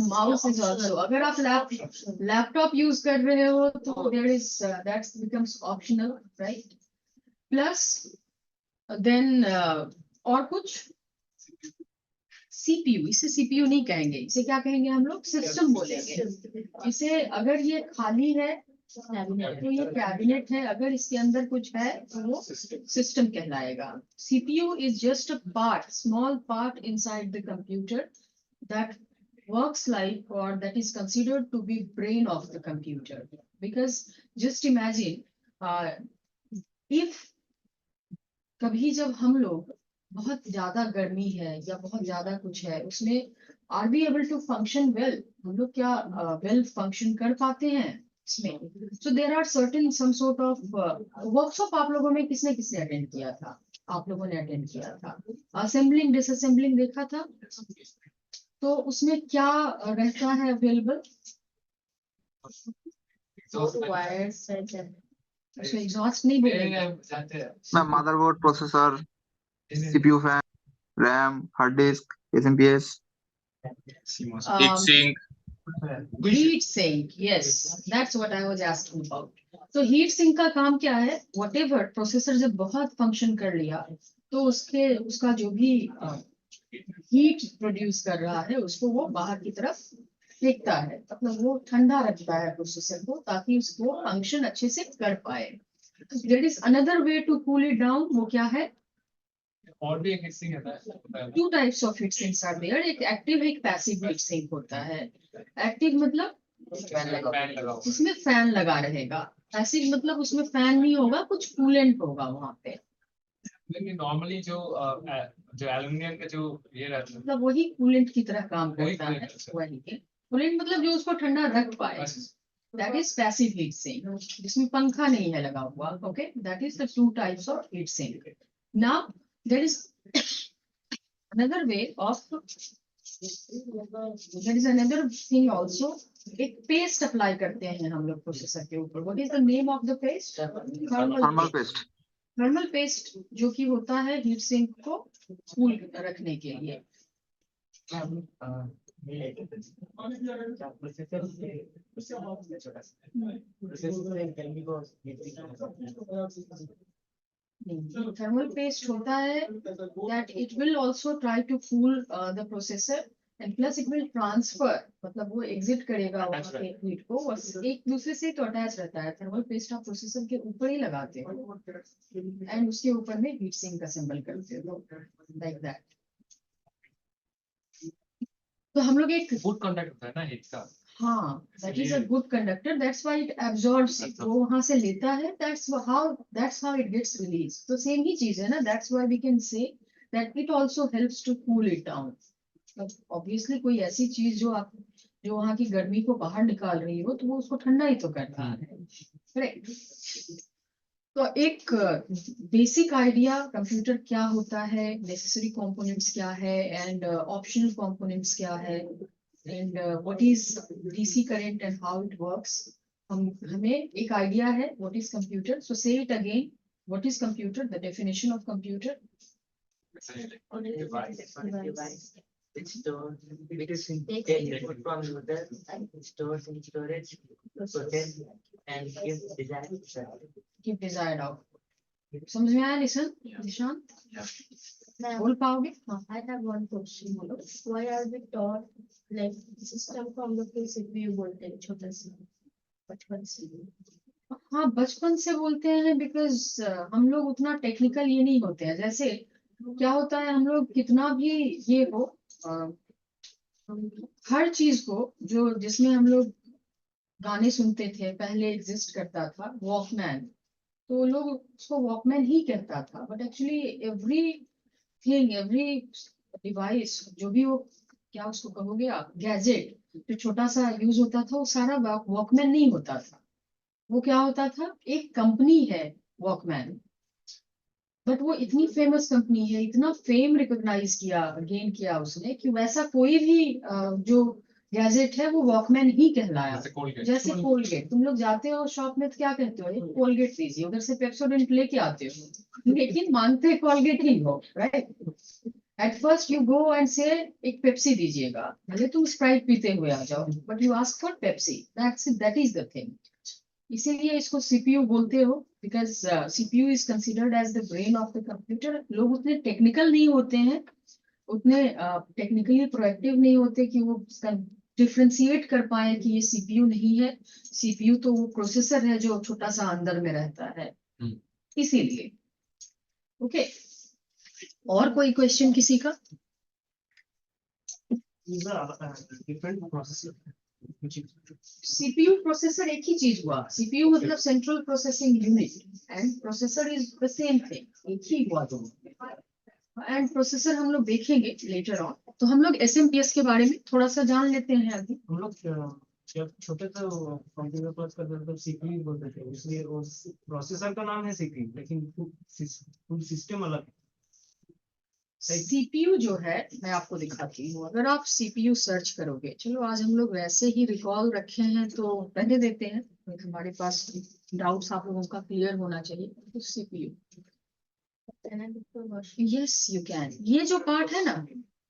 Speaker 1: Mouse is also, अगर आप लैपटॉप यूज कर रहे हो तो there is that becomes optional, right? Plus then और कुछ सीपीयू, इसे सीपीयू नहीं कहेंगे, इसे क्या कहेंगे हम लोग? सिस्टम बोलेंगे इसे। अगर ये खाली है तो ये कैबिनेट है, अगर इसके अंदर कुछ है तो वो सिस्टम कहलाएगा। CPU is just a part, small part inside the computer that works like, or that is considered to be brain of the computer, because just imagine if कभी जब हम लोग बहुत ज्यादा गर्मी है या बहुत ज्यादा कुछ है उसमें, are we able to function well? हम लोग क्या well function कर पाते हैं इसमें? So there are certain some sort of workshop आप लोगों में किसने किसने अटेंड किया था? आप लोगों ने अटेंड किया था। असेंबलिंग डिसअसेंबलिंग देखा था, तो उसमें क्या रहता है अवेलेबल? उसमें एग्जॉस्ट नहीं बोलेंगे।
Speaker 9: मैं motherboard, processor, CPU, fan, RAM, hard disk, SMPS,
Speaker 7: heatsink,
Speaker 1: heat sink, yes, that's what I was asking about. तो हीट सिंक का काम क्या है? व्हाटएवर प्रोसेसर जब बहुत फंक्शन कर लिया तो उसका जो भी हीट प्रोड्यूस कर रहा है उसको वो बाहर की तरफ फेंकता है, मतलब वो ठंडा रखता है प्रोसेसर को ताकि उसको फंक्शन अच्छे से कर पाए। There is another way to cool it down, वो क्या है?
Speaker 2: और भी एक हिस्सिंग है।
Speaker 1: Two types of heat sinks are there, एक एक्टिव एक पैसिव हीट सिंक होता है। एक्टिव मतलब उसमें फैन लगा रहेगा, पैसिव मतलब उसमें फैन नहीं होगा, कुछ कूलेंट होगा वहां पे।
Speaker 2: लेकिन नॉर्मली जो एल्युमिनियम का जो ये रहता है
Speaker 1: मतलब वही कूलेंट की तरह काम
Speaker 2: वही
Speaker 1: करता है।
Speaker 2: coolant, अच्छा।
Speaker 1: वही कूलेंट मतलब जो उसको ठंडा रख पाए, that is passive heat sink, जिसमें पंखा नहीं है लगा हुआ। Okay, that is the two types of heat sink. Now there is another way of, there is another thing also, एक पेस्ट अप्लाई करते हैं हम लोग प्रोसेसर के ऊपर। What is the name of the paste?
Speaker 9: Thermal paste.
Speaker 1: Thermal paste, जो कि होता है हीट सिंक को कूल रखने के लिए। थर्मल पेस्ट होता है that it will also try to cool the processor and plus it will transfer, मतलब वो एग्जिट करेगा वहाँ के हीट को, और एक दूसरे से तो अटैच रहता है। थर्मल पेस्ट आप प्रोसेसर के ऊपर ही लगाते हो एंड उसके ऊपर में हीट सिंक असेंबल करते हो, लाइक दैट। तो हम लोग एक
Speaker 2: गुड कंडक्ट होता है ना हीट का।
Speaker 1: हाँ, that is a good conductor, that's why it absorbs it, वो वहां से लेता है, that's how it gets released। तो सेम ही चीज है ना, that's why we can say that it also helps to cool it down। Obviously कोई ऐसी चीज जो वहां की गर्मी को बाहर निकाल रही हो तो वो उसको ठंडा ही तो करता है, करेक्ट? तो एक बेसिक आइडिया कंप्यूटर क्या होता है, नेसेसरी कंपोनेंट्स क्या है एंड ऑप्शनल कंपोनेंट्स क्या है, and what is DC current and how it works, हमें एक आइडिया है what is computer। So say it again, what is computer, the definition of computer?
Speaker 3: device. It stores because
Speaker 6: Takes
Speaker 3: take
Speaker 6: input
Speaker 3: input from user and stores in storage, process and give desired result.
Speaker 1: Give desired output. समझ में आया Neesham? Nishant
Speaker 6: Ma'am,
Speaker 1: बोल पाओगे? हाँ.
Speaker 6: I have one question. Why are we taught like system from the full CPU बोलते हैं छोटा सा बचपन से?
Speaker 1: हाँ बचपन से बोलते हैं बिकॉज हम लोग उतना टेक्निकल ये नहीं होते हैं. जैसे क्या होता है, हम लोग कितना भी ये हो हर चीज को जो जिसमें हम लोग गाने सुनते थे पहले एग्जिस्ट करता था वॉकमैन, तो लोग उसको वॉकमैन ही कहता था. But actually every thing every device जो भी वो क्या उसको कहोगे आप गैजेट जो छोटा सा यूज होता था वो सारा वॉकमैन नहीं होता था. वो क्या होता था, एक कंपनी है वॉकमैन, बट वो इतनी फेमस कंपनी है, इतना फेम रिकॉग्नाइज किया गेन किया उसने कि वैसा कोई भी जो गैजेट है वो वॉकमैन ही कहलाया.
Speaker 2: जैसे कोलगेट.
Speaker 1: जैसे कोलगेट, तुम लोग जाते हो शॉप में तो क्या कहते हो, एक कोलगेट दीजिए, उधर से पेप्सोडेंट लेके आते हो लेकिन मांगते कोलगेट ही हो, right? At first you go and से एक पेप्सी दीजिएगा, भले तुम स्प्राइट पीते हुए आ जाओ, but you ask for Pepsi. That is the thing. इसीलिए इसको सीपीयू बोलते हो because CPU is considered as the brain of the computer. लोग उतने टेक्निकल नहीं होते हैं, उतने टेक्निकली प्रोएक्टिव नहीं होते कि वो डिफ्रेंशिएट कर पाए कि ये सीपीयू नहीं है. सीपीयू तो वो प्रोसेसर है जो छोटा सा अंदर में रहता है, इसीलिए. ओके, और कोई क्वेश्चन किसी का?
Speaker 3: These are different processor.
Speaker 1: CPU processor एक ही चीज हुआ. सीपीयू मतलब central processing unit and processor is the same thing, एक ही हुआ दोनों. एंड प्रोसेसर हम लोग देखेंगे लेटर ऑन. तो हम लोग एसएमपीएस के बारे में थोड़ा सा जान लेते हैं अभी.
Speaker 3: हम लोग जब छोटे थे कंप्यूटर क्लास करते थे तो सीपीयू बोलते थे, इसलिए वो प्रोसेसर का नाम है सीपीयू, लेकिन फुल सिस्टम अलग है.
Speaker 1: सीपीयू जो है मैं आपको दिखाती हूँ. अगर आप सीपीयू सर्च करोगे, चलो आज हम लोग वैसे ही रिकॉल रखे हैं तो पहले देते हैं, हमारे पास डाउट्स आप लोगों का क्लियर होना चाहिए. तो सीपीयू, यस यू कैन. ये जो पार्ट है ना,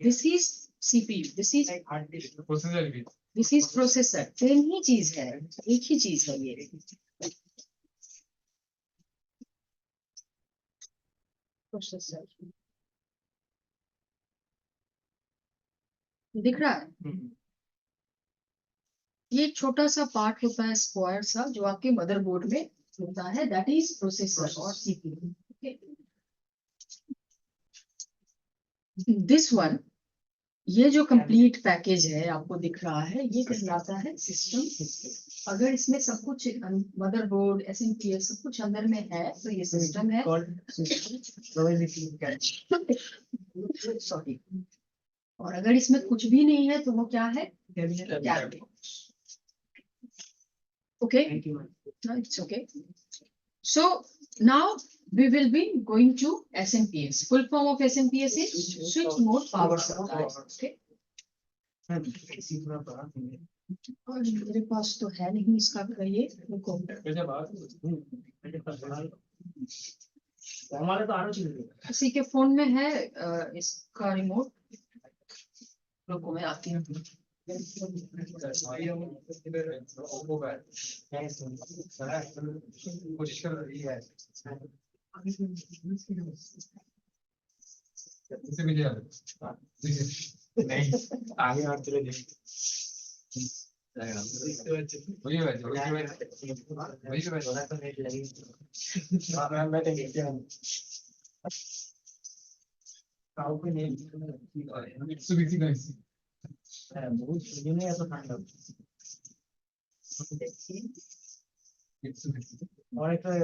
Speaker 1: this is CPU, this is
Speaker 2: processor भी.
Speaker 1: This is processor. सेम ही चीज है, एक ही चीज है ये. प्रोसेसर दिख रहा है? ये एक छोटा सा पार्ट होता है स्क्वायर सा जो आपके मदरबोर्ड में होता है, दैट इज प्रोसेसर और सीपीयू. दिस वन, ये जो कंप्लीट पैकेज है आपको दिख रहा है, ये कहलाता है सिस्टम. अगर इसमें सब कुछ मदरबोर्ड एसएमपीएस सब कुछ अंदर में है तो ये सिस्टम है. सॉरी. और अगर इसमें कुछ भी नहीं है तो वो क्या है? Cabinet. Okay, it's okay. So now we will be going to SMPS. Full form of SMPS is switch mode power supply. Okay. और मेरे पास तो है नहीं इसका ये.
Speaker 3: हमारे तो आरो चीज
Speaker 1: किसी के फोन में है इसका रिमोट. रुको मैं आती हूँ.
Speaker 2: कोशिश कर रही है. इसे भी दिया नहीं आगे और चले जाए. वही
Speaker 3: और एक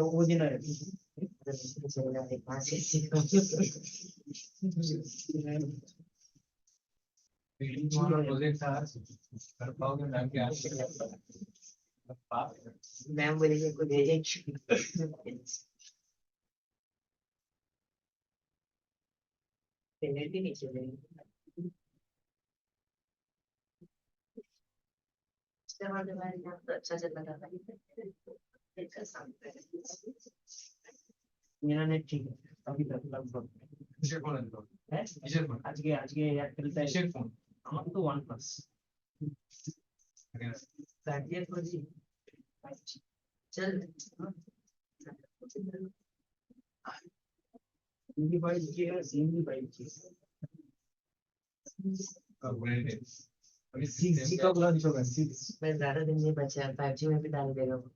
Speaker 3: वो दिन है
Speaker 2: प्रोजेक्ट कर पाओगे मैम के आगे.
Speaker 3: मैम बोलेंगे को भेजें पेनल्टी नहीं चलेगी. अच्छा चल रहा था. मेरा नेट ठीक है अभी तक लगभग. है आज के एयरटेल पे
Speaker 2: फोन
Speaker 3: আমার তো OnePlus चल हिंदी फाइल की है हिंदी फाइल की
Speaker 2: अभी
Speaker 3: 6G का लॉन्च होगा 6
Speaker 10: मैं ज्यादा दिन नहीं बचा है 5G में भी डाल देगा वो।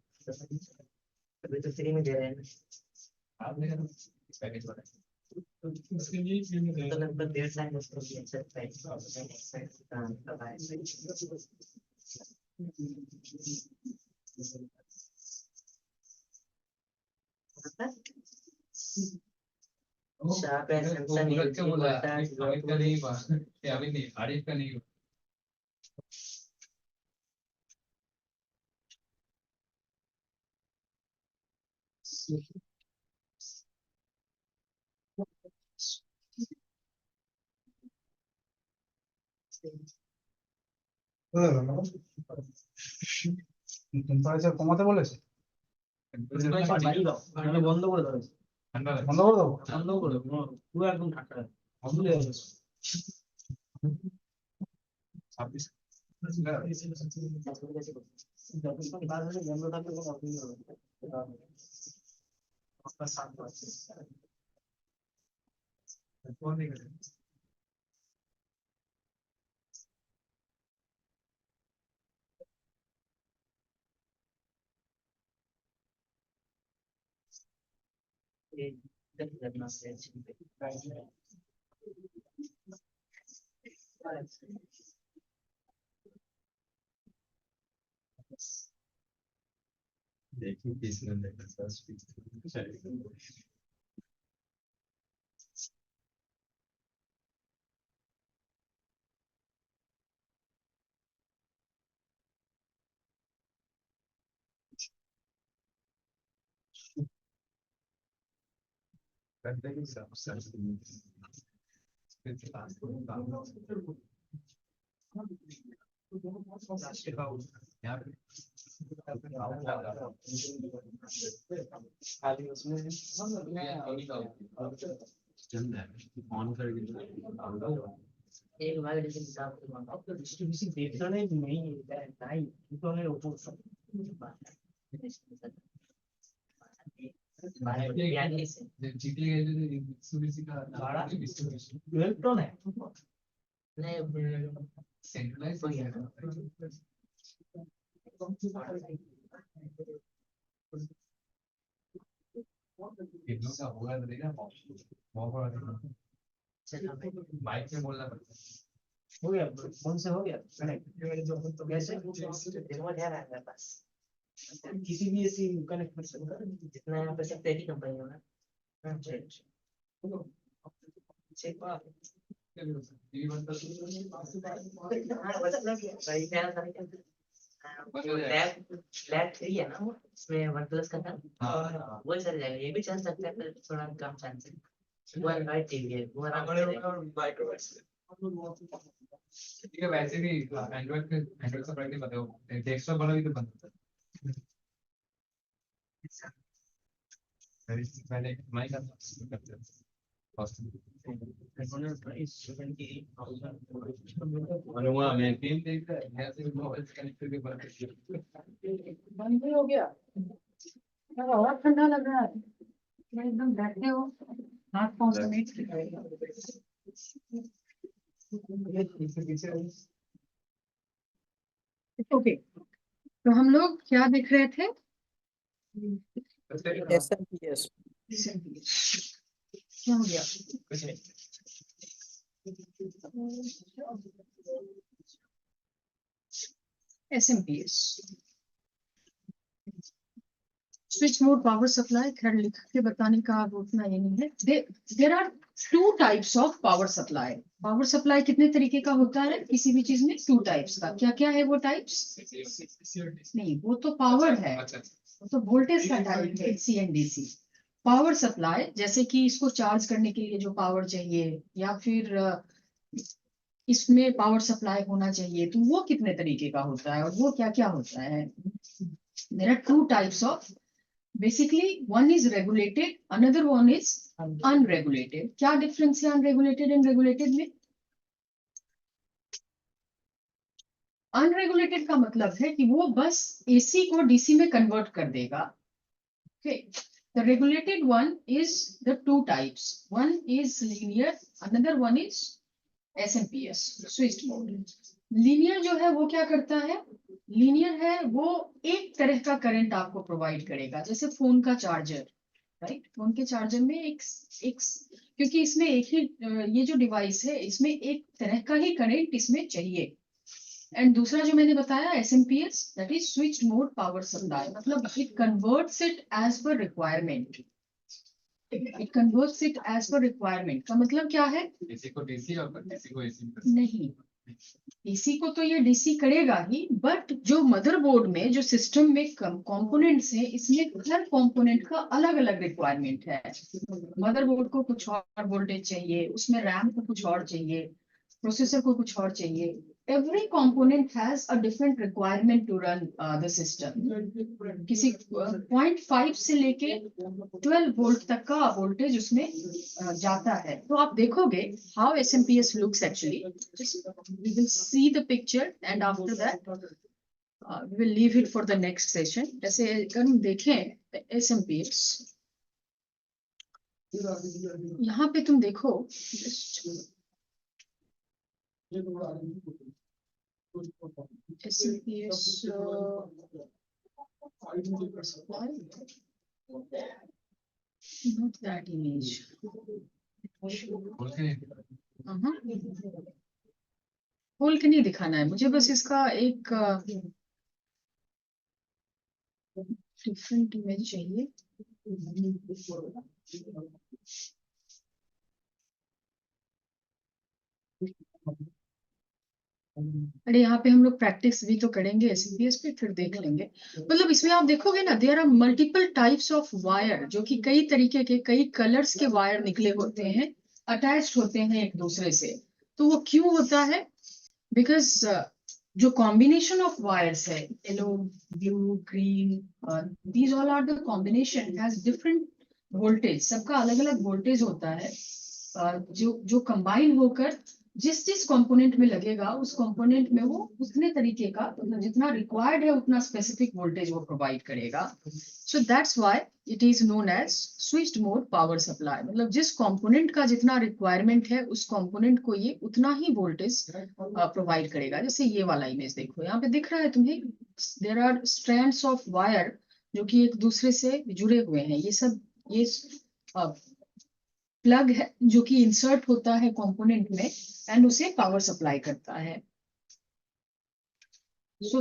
Speaker 10: अभी तो फ्री में दे रहे हैं ना।
Speaker 2: आपने पैकेज बनाया
Speaker 3: इसके लिए
Speaker 10: तो लगभग 1.5 साल उसको भी अच्छा प्राइस हाँ तब आए शार्प है सैमसंग
Speaker 2: का बोला
Speaker 10: वोल्टास
Speaker 2: अमित का नहीं हुआ अमित नहीं आरिफ का नहीं हुआ
Speaker 3: টেম্পারেচার কমাতে বলেছে বাড়ি দাও নাহলে বন্ধ করে দাও
Speaker 2: ঠান্ডা লাগে
Speaker 3: বন্ধ করে দাও বন্ধ করে দাও পুরো একদম ঠান্ডা বন্ধ হয়ে যাবে
Speaker 2: 26
Speaker 3: যতক্ষণ কাজ হলে বন্ধ থাকলে কোনো অসুবিধা হবে না আপনার শান্ত আছে
Speaker 2: फोन नहीं करें देखिए किस ने देखा करते ही सब
Speaker 3: खाली उसमें
Speaker 2: ऑन करके
Speaker 10: एक बार जैसे हिसाब से
Speaker 3: अब तो डिस्ट्रीब्यूशन देखना नहीं है नहीं तो है ऊपर सब
Speaker 2: जीती गई मित्सुबिशी का
Speaker 3: बड़ा
Speaker 2: डिस्ट्रीब्यूशन
Speaker 3: 12 टन है
Speaker 10: नहीं
Speaker 2: सेंट्रलाइज हो गया कितनों का होगा तो देखना बहुत बड़ा
Speaker 10: चलो भाई
Speaker 2: बाइक में बोलना पड़ता
Speaker 3: हो गया फोन से हो गया कनेक्ट तो कैसे
Speaker 10: रिमोट है मेरे पास
Speaker 3: किसी भी ऐसी कनेक्ट कर सकता है
Speaker 10: जितना यहाँ पे सब तेरी कंपनी होगा हाँ चल चेक
Speaker 2: ये मतलब
Speaker 10: हाँ बस भाई क्या था लैब 3 है ना वो इसमें OnePlus का था वो चल जाएगा ये भी चल सकता है पर थोड़ा कम चांस है वो एंड्रॉइड टीवी है वो आराम से चलेगा।
Speaker 2: ठीक है वैसे भी एंड्रॉइड का प्राइस नहीं पता डेस्कटॉप वाला भी तो बनता है मैंने मैं करते हैं अनुमान मैं तीन देखता है यहाँ से मोबाइल कनेक्ट करके बात
Speaker 1: बंद नहीं हो गया और ठंडा लग रहा है मैं एकदम बैठे हो हाथ पांव समेट के ओके तो हम लोग क्या देख रहे थे
Speaker 4: SMPS
Speaker 1: क्या हो गया SMPS switch mode power supply खैर लिख के बताने का अब उतना ये नहीं है there are 2 types of power supply कितने तरीके का होता है किसी भी चीज में 2 टाइप्स का क्या क्या है वो टाइप्स नहीं वो तो पावर है वो तो वोल्टेज का टाइप है AC and DC power supply जैसे कि इसको चार्ज करने के लिए जो पावर चाहिए या फिर इसमें पावर सप्लाई होना चाहिए तो वो कितने तरीके का होता है और वो क्या क्या होता है there are 2 types of basically one is regulated, another one is unregulated. क्या डिफरेंस है अनरेगुलेटेड एंड रेगुलेटेड में? अनरेगुलेटेड का मतलब है कि वो बस एसी को डीसी में कन्वर्ट कर देगा। Okay, the regulated one is the two types, one is linear, another one is SMPS, switched mode. Linear जो है वो क्या करता है? लीनियर है वो एक तरह का करंट आपको प्रोवाइड करेगा, जैसे फोन का चार्जर, राइट? फोन के चार्जर में एक क्योंकि इसमें एक ही ये जो डिवाइस है इसमें एक तरह का ही करंट इसमें चाहिए। एंड दूसरा जो मैंने बताया SMPS, that is switched mode power supply, मतलब it converts it as per requirement. It converts it as per requirement का मतलब क्या है?
Speaker 2: एसी को डीसी और डीसी को एसी।
Speaker 1: नहीं, एसी को तो ये डीसी करेगा ही, बट जो मदरबोर्ड में जो सिस्टम में कंपोनेंट्स हैं, इसमें हर कंपोनेंट का अलग अलग रिक्वायरमेंट है। मदरबोर्ड को कुछ और वोल्टेज चाहिए, उसमें रैम को कुछ और चाहिए, प्रोसेसर को कुछ और चाहिए। Every component has a different requirement to run the system. किसी 0.5 से लेके 12 वोल्ट तक का वोल्टेज उसमें जाता है। तो आप देखोगे how SMPS looks actually. Just we will see the picture and after that we will leave it for the next session. जैसे अगर हम देखें SMPS, यहाँ पे तुम देखो SMPS not that image. खोल के नहीं दिखाना है मुझे, बस इसका एक डिफरेंट इमेज चाहिए। अरे यहाँ पे हम लोग प्रैक्टिस भी तो करेंगे एसएमपीएस पे, फिर देख लेंगे। मतलब इसमें आप देखोगे ना, there are multiple types of wire, जो कि कई तरीके के कई कलर्स के वायर निकले होते हैं, अटैच्ड होते हैं एक दूसरे से। तो वो क्यों होता है? बिकॉज जो कॉम्बिनेशन ऑफ वायर्स है, yellow, blue, green, these all are the combination has different voltage, सबका अलग अलग वोल्टेज होता है, जो कंबाइन होकर जिस जिस कंपोनेंट में लगेगा उस कंपोनेंट में वो उतने तरीके का, मतलब जितना रिक्वायर्ड है उतना स्पेसिफिक वोल्टेज वो प्रोवाइड करेगा। So that's why it is known as switched mode power supply. मतलब जिस कंपोनेंट का जितना रिक्वायरमेंट है उस कंपोनेंट को ये उतना ही वोल्टेज प्रोवाइड करेगा। जैसे ये वाला इमेज देखो, यहाँ पे दिख रहा है तुम्हें, there are strands of wire जो कि एक दूसरे से जुड़े हुए हैं। ये सब ये प्लग है जो कि इंसर्ट होता है कंपोनेंट में एंड उसे पावर सप्लाई करता है। सो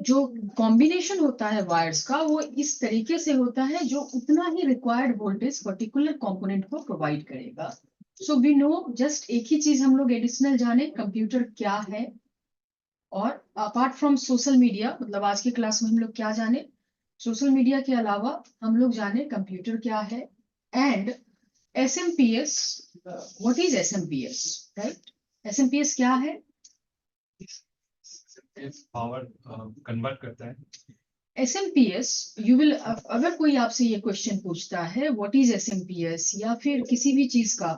Speaker 1: जो कॉम्बिनेशन होता है वायर्स का वो इस तरीके से होता है जो उतना ही रिक्वायर्ड वोल्टेज पर्टिकुलर कंपोनेंट को प्रोवाइड करेगा। सो वी नो, जस्ट एक ही चीज हम लोग एडिशनल जाने, कंप्यूटर क्या है, और अपार्ट फ्रॉम सोशल मीडिया, मतलब आज की क्लास में हम लोग क्या जाने, सोशल मीडिया के अलावा हम लोग जाने कंप्यूटर क्या है। And SMPS, what is SMPS, right? SMPS क्या है?
Speaker 2: पावर कन्वर्ट करता है।
Speaker 1: SMPS, you will, अगर कोई आपसे ये क्वेश्चन पूछता है what is SMPS, या फिर किसी भी चीज का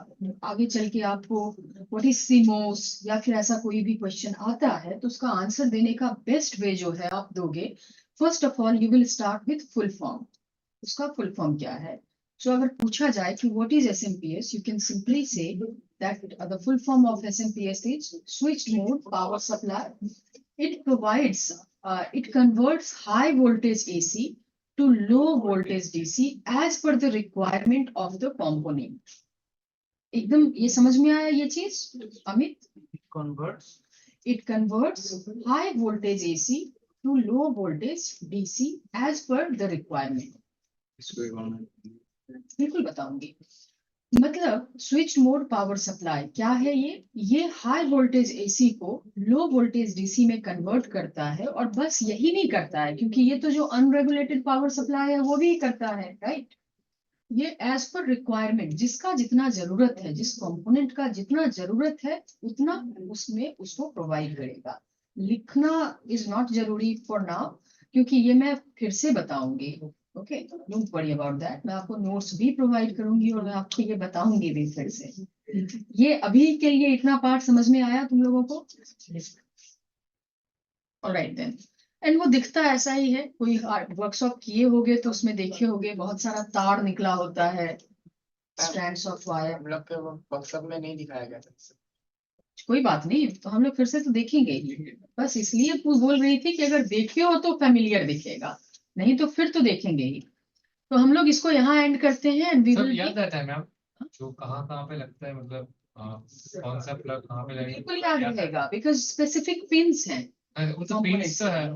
Speaker 1: आगे चल के आपको what is CMOS या फिर ऐसा कोई भी क्वेश्चन आता है, तो उसका आंसर देने का बेस्ट वे जो है आप दोगे, first of all you will start with full form. उसका फुल फॉर्म क्या है? So अगर पूछा जाए कि what is SMPS, you can simply say that the full form of SMPS is switched mode power supply. It provides, it converts high voltage AC to low voltage DC as per the requirement of the component. एकदम ये समझ में आया ये चीज Amit? It converts high voltage AC to low voltage DC as per the requirement. बिल्कुल बताऊंगी। मतलब स्विच मोड पावर सप्लाई क्या है? ये हाई वोल्टेज एसी को लो वोल्टेज डीसी में कन्वर्ट करता है, और बस यही नहीं करता है, क्योंकि ये तो जो अनरेगुलेटेड पावर सप्लाई है वो भी करता है, राइट? ये एज पर रिक्वायरमेंट, जिसका जितना जरूरत है, जिस कंपोनेंट का जितना जरूरत है उतना उसमें उसको प्रोवाइड करेगा। लिखना इज नॉट जरूरी फॉर नाउ, क्योंकि ये मैं फिर से बताऊंगी। Okay, don't worry about that. मैं आपको नोट्स भी प्रोवाइड करूंगी और मैं आपको ये बताऊंगी भी फिर से। ये अभी के लिए इतना पार्ट समझ में आया तुम लोगों को? Alright then. एंड वो दिखता ऐसा ही है, कोई वर्कशॉप किए होगे तो उसमें देखे होगे बहुत सारा तार निकला होता है, स्ट्रैंड्स ऑफ वायर।
Speaker 4: हम लोग के वर्कशॉप में नहीं दिखाया गया था।
Speaker 1: कोई बात नहीं, तो हम लोग फिर से तो देखेंगे ही। बस इसलिए बोल रही थी कि अगर देखे हो तो फेमिलियर दिखेगा, नहीं तो फिर तो देखेंगे ही। तो हम लोग इसको यहाँ एंड करते हैं एंड वी
Speaker 2: सब
Speaker 1: विल
Speaker 2: याद रहता है मैम, जो कहाँ पे लगता है, मतलब कौन सा प्लग कहाँ पे लगेगा?
Speaker 1: बिल्कुल याद रहेगा, बिकॉज स्पेसिफिक पिंस हैं।
Speaker 2: वो तो पिन्स तो है,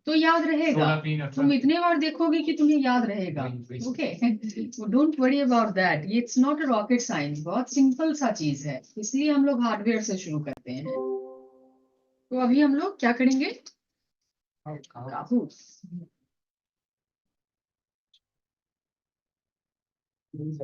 Speaker 1: तो याद रहेगा,
Speaker 2: 16 पिन, 18
Speaker 1: तुम इतने बार देखोगे कि तुम्हें याद रहेगा।
Speaker 2: वही।
Speaker 1: Okay, don't worry about that, ये it's not a rocket science, बहुत सिंपल सा चीज है, इसलिए हम लोग हार्डवेयर से शुरू करते हैं। तो अभी हम लोग क्या करेंगे? काहूट।
Speaker 3: नहीं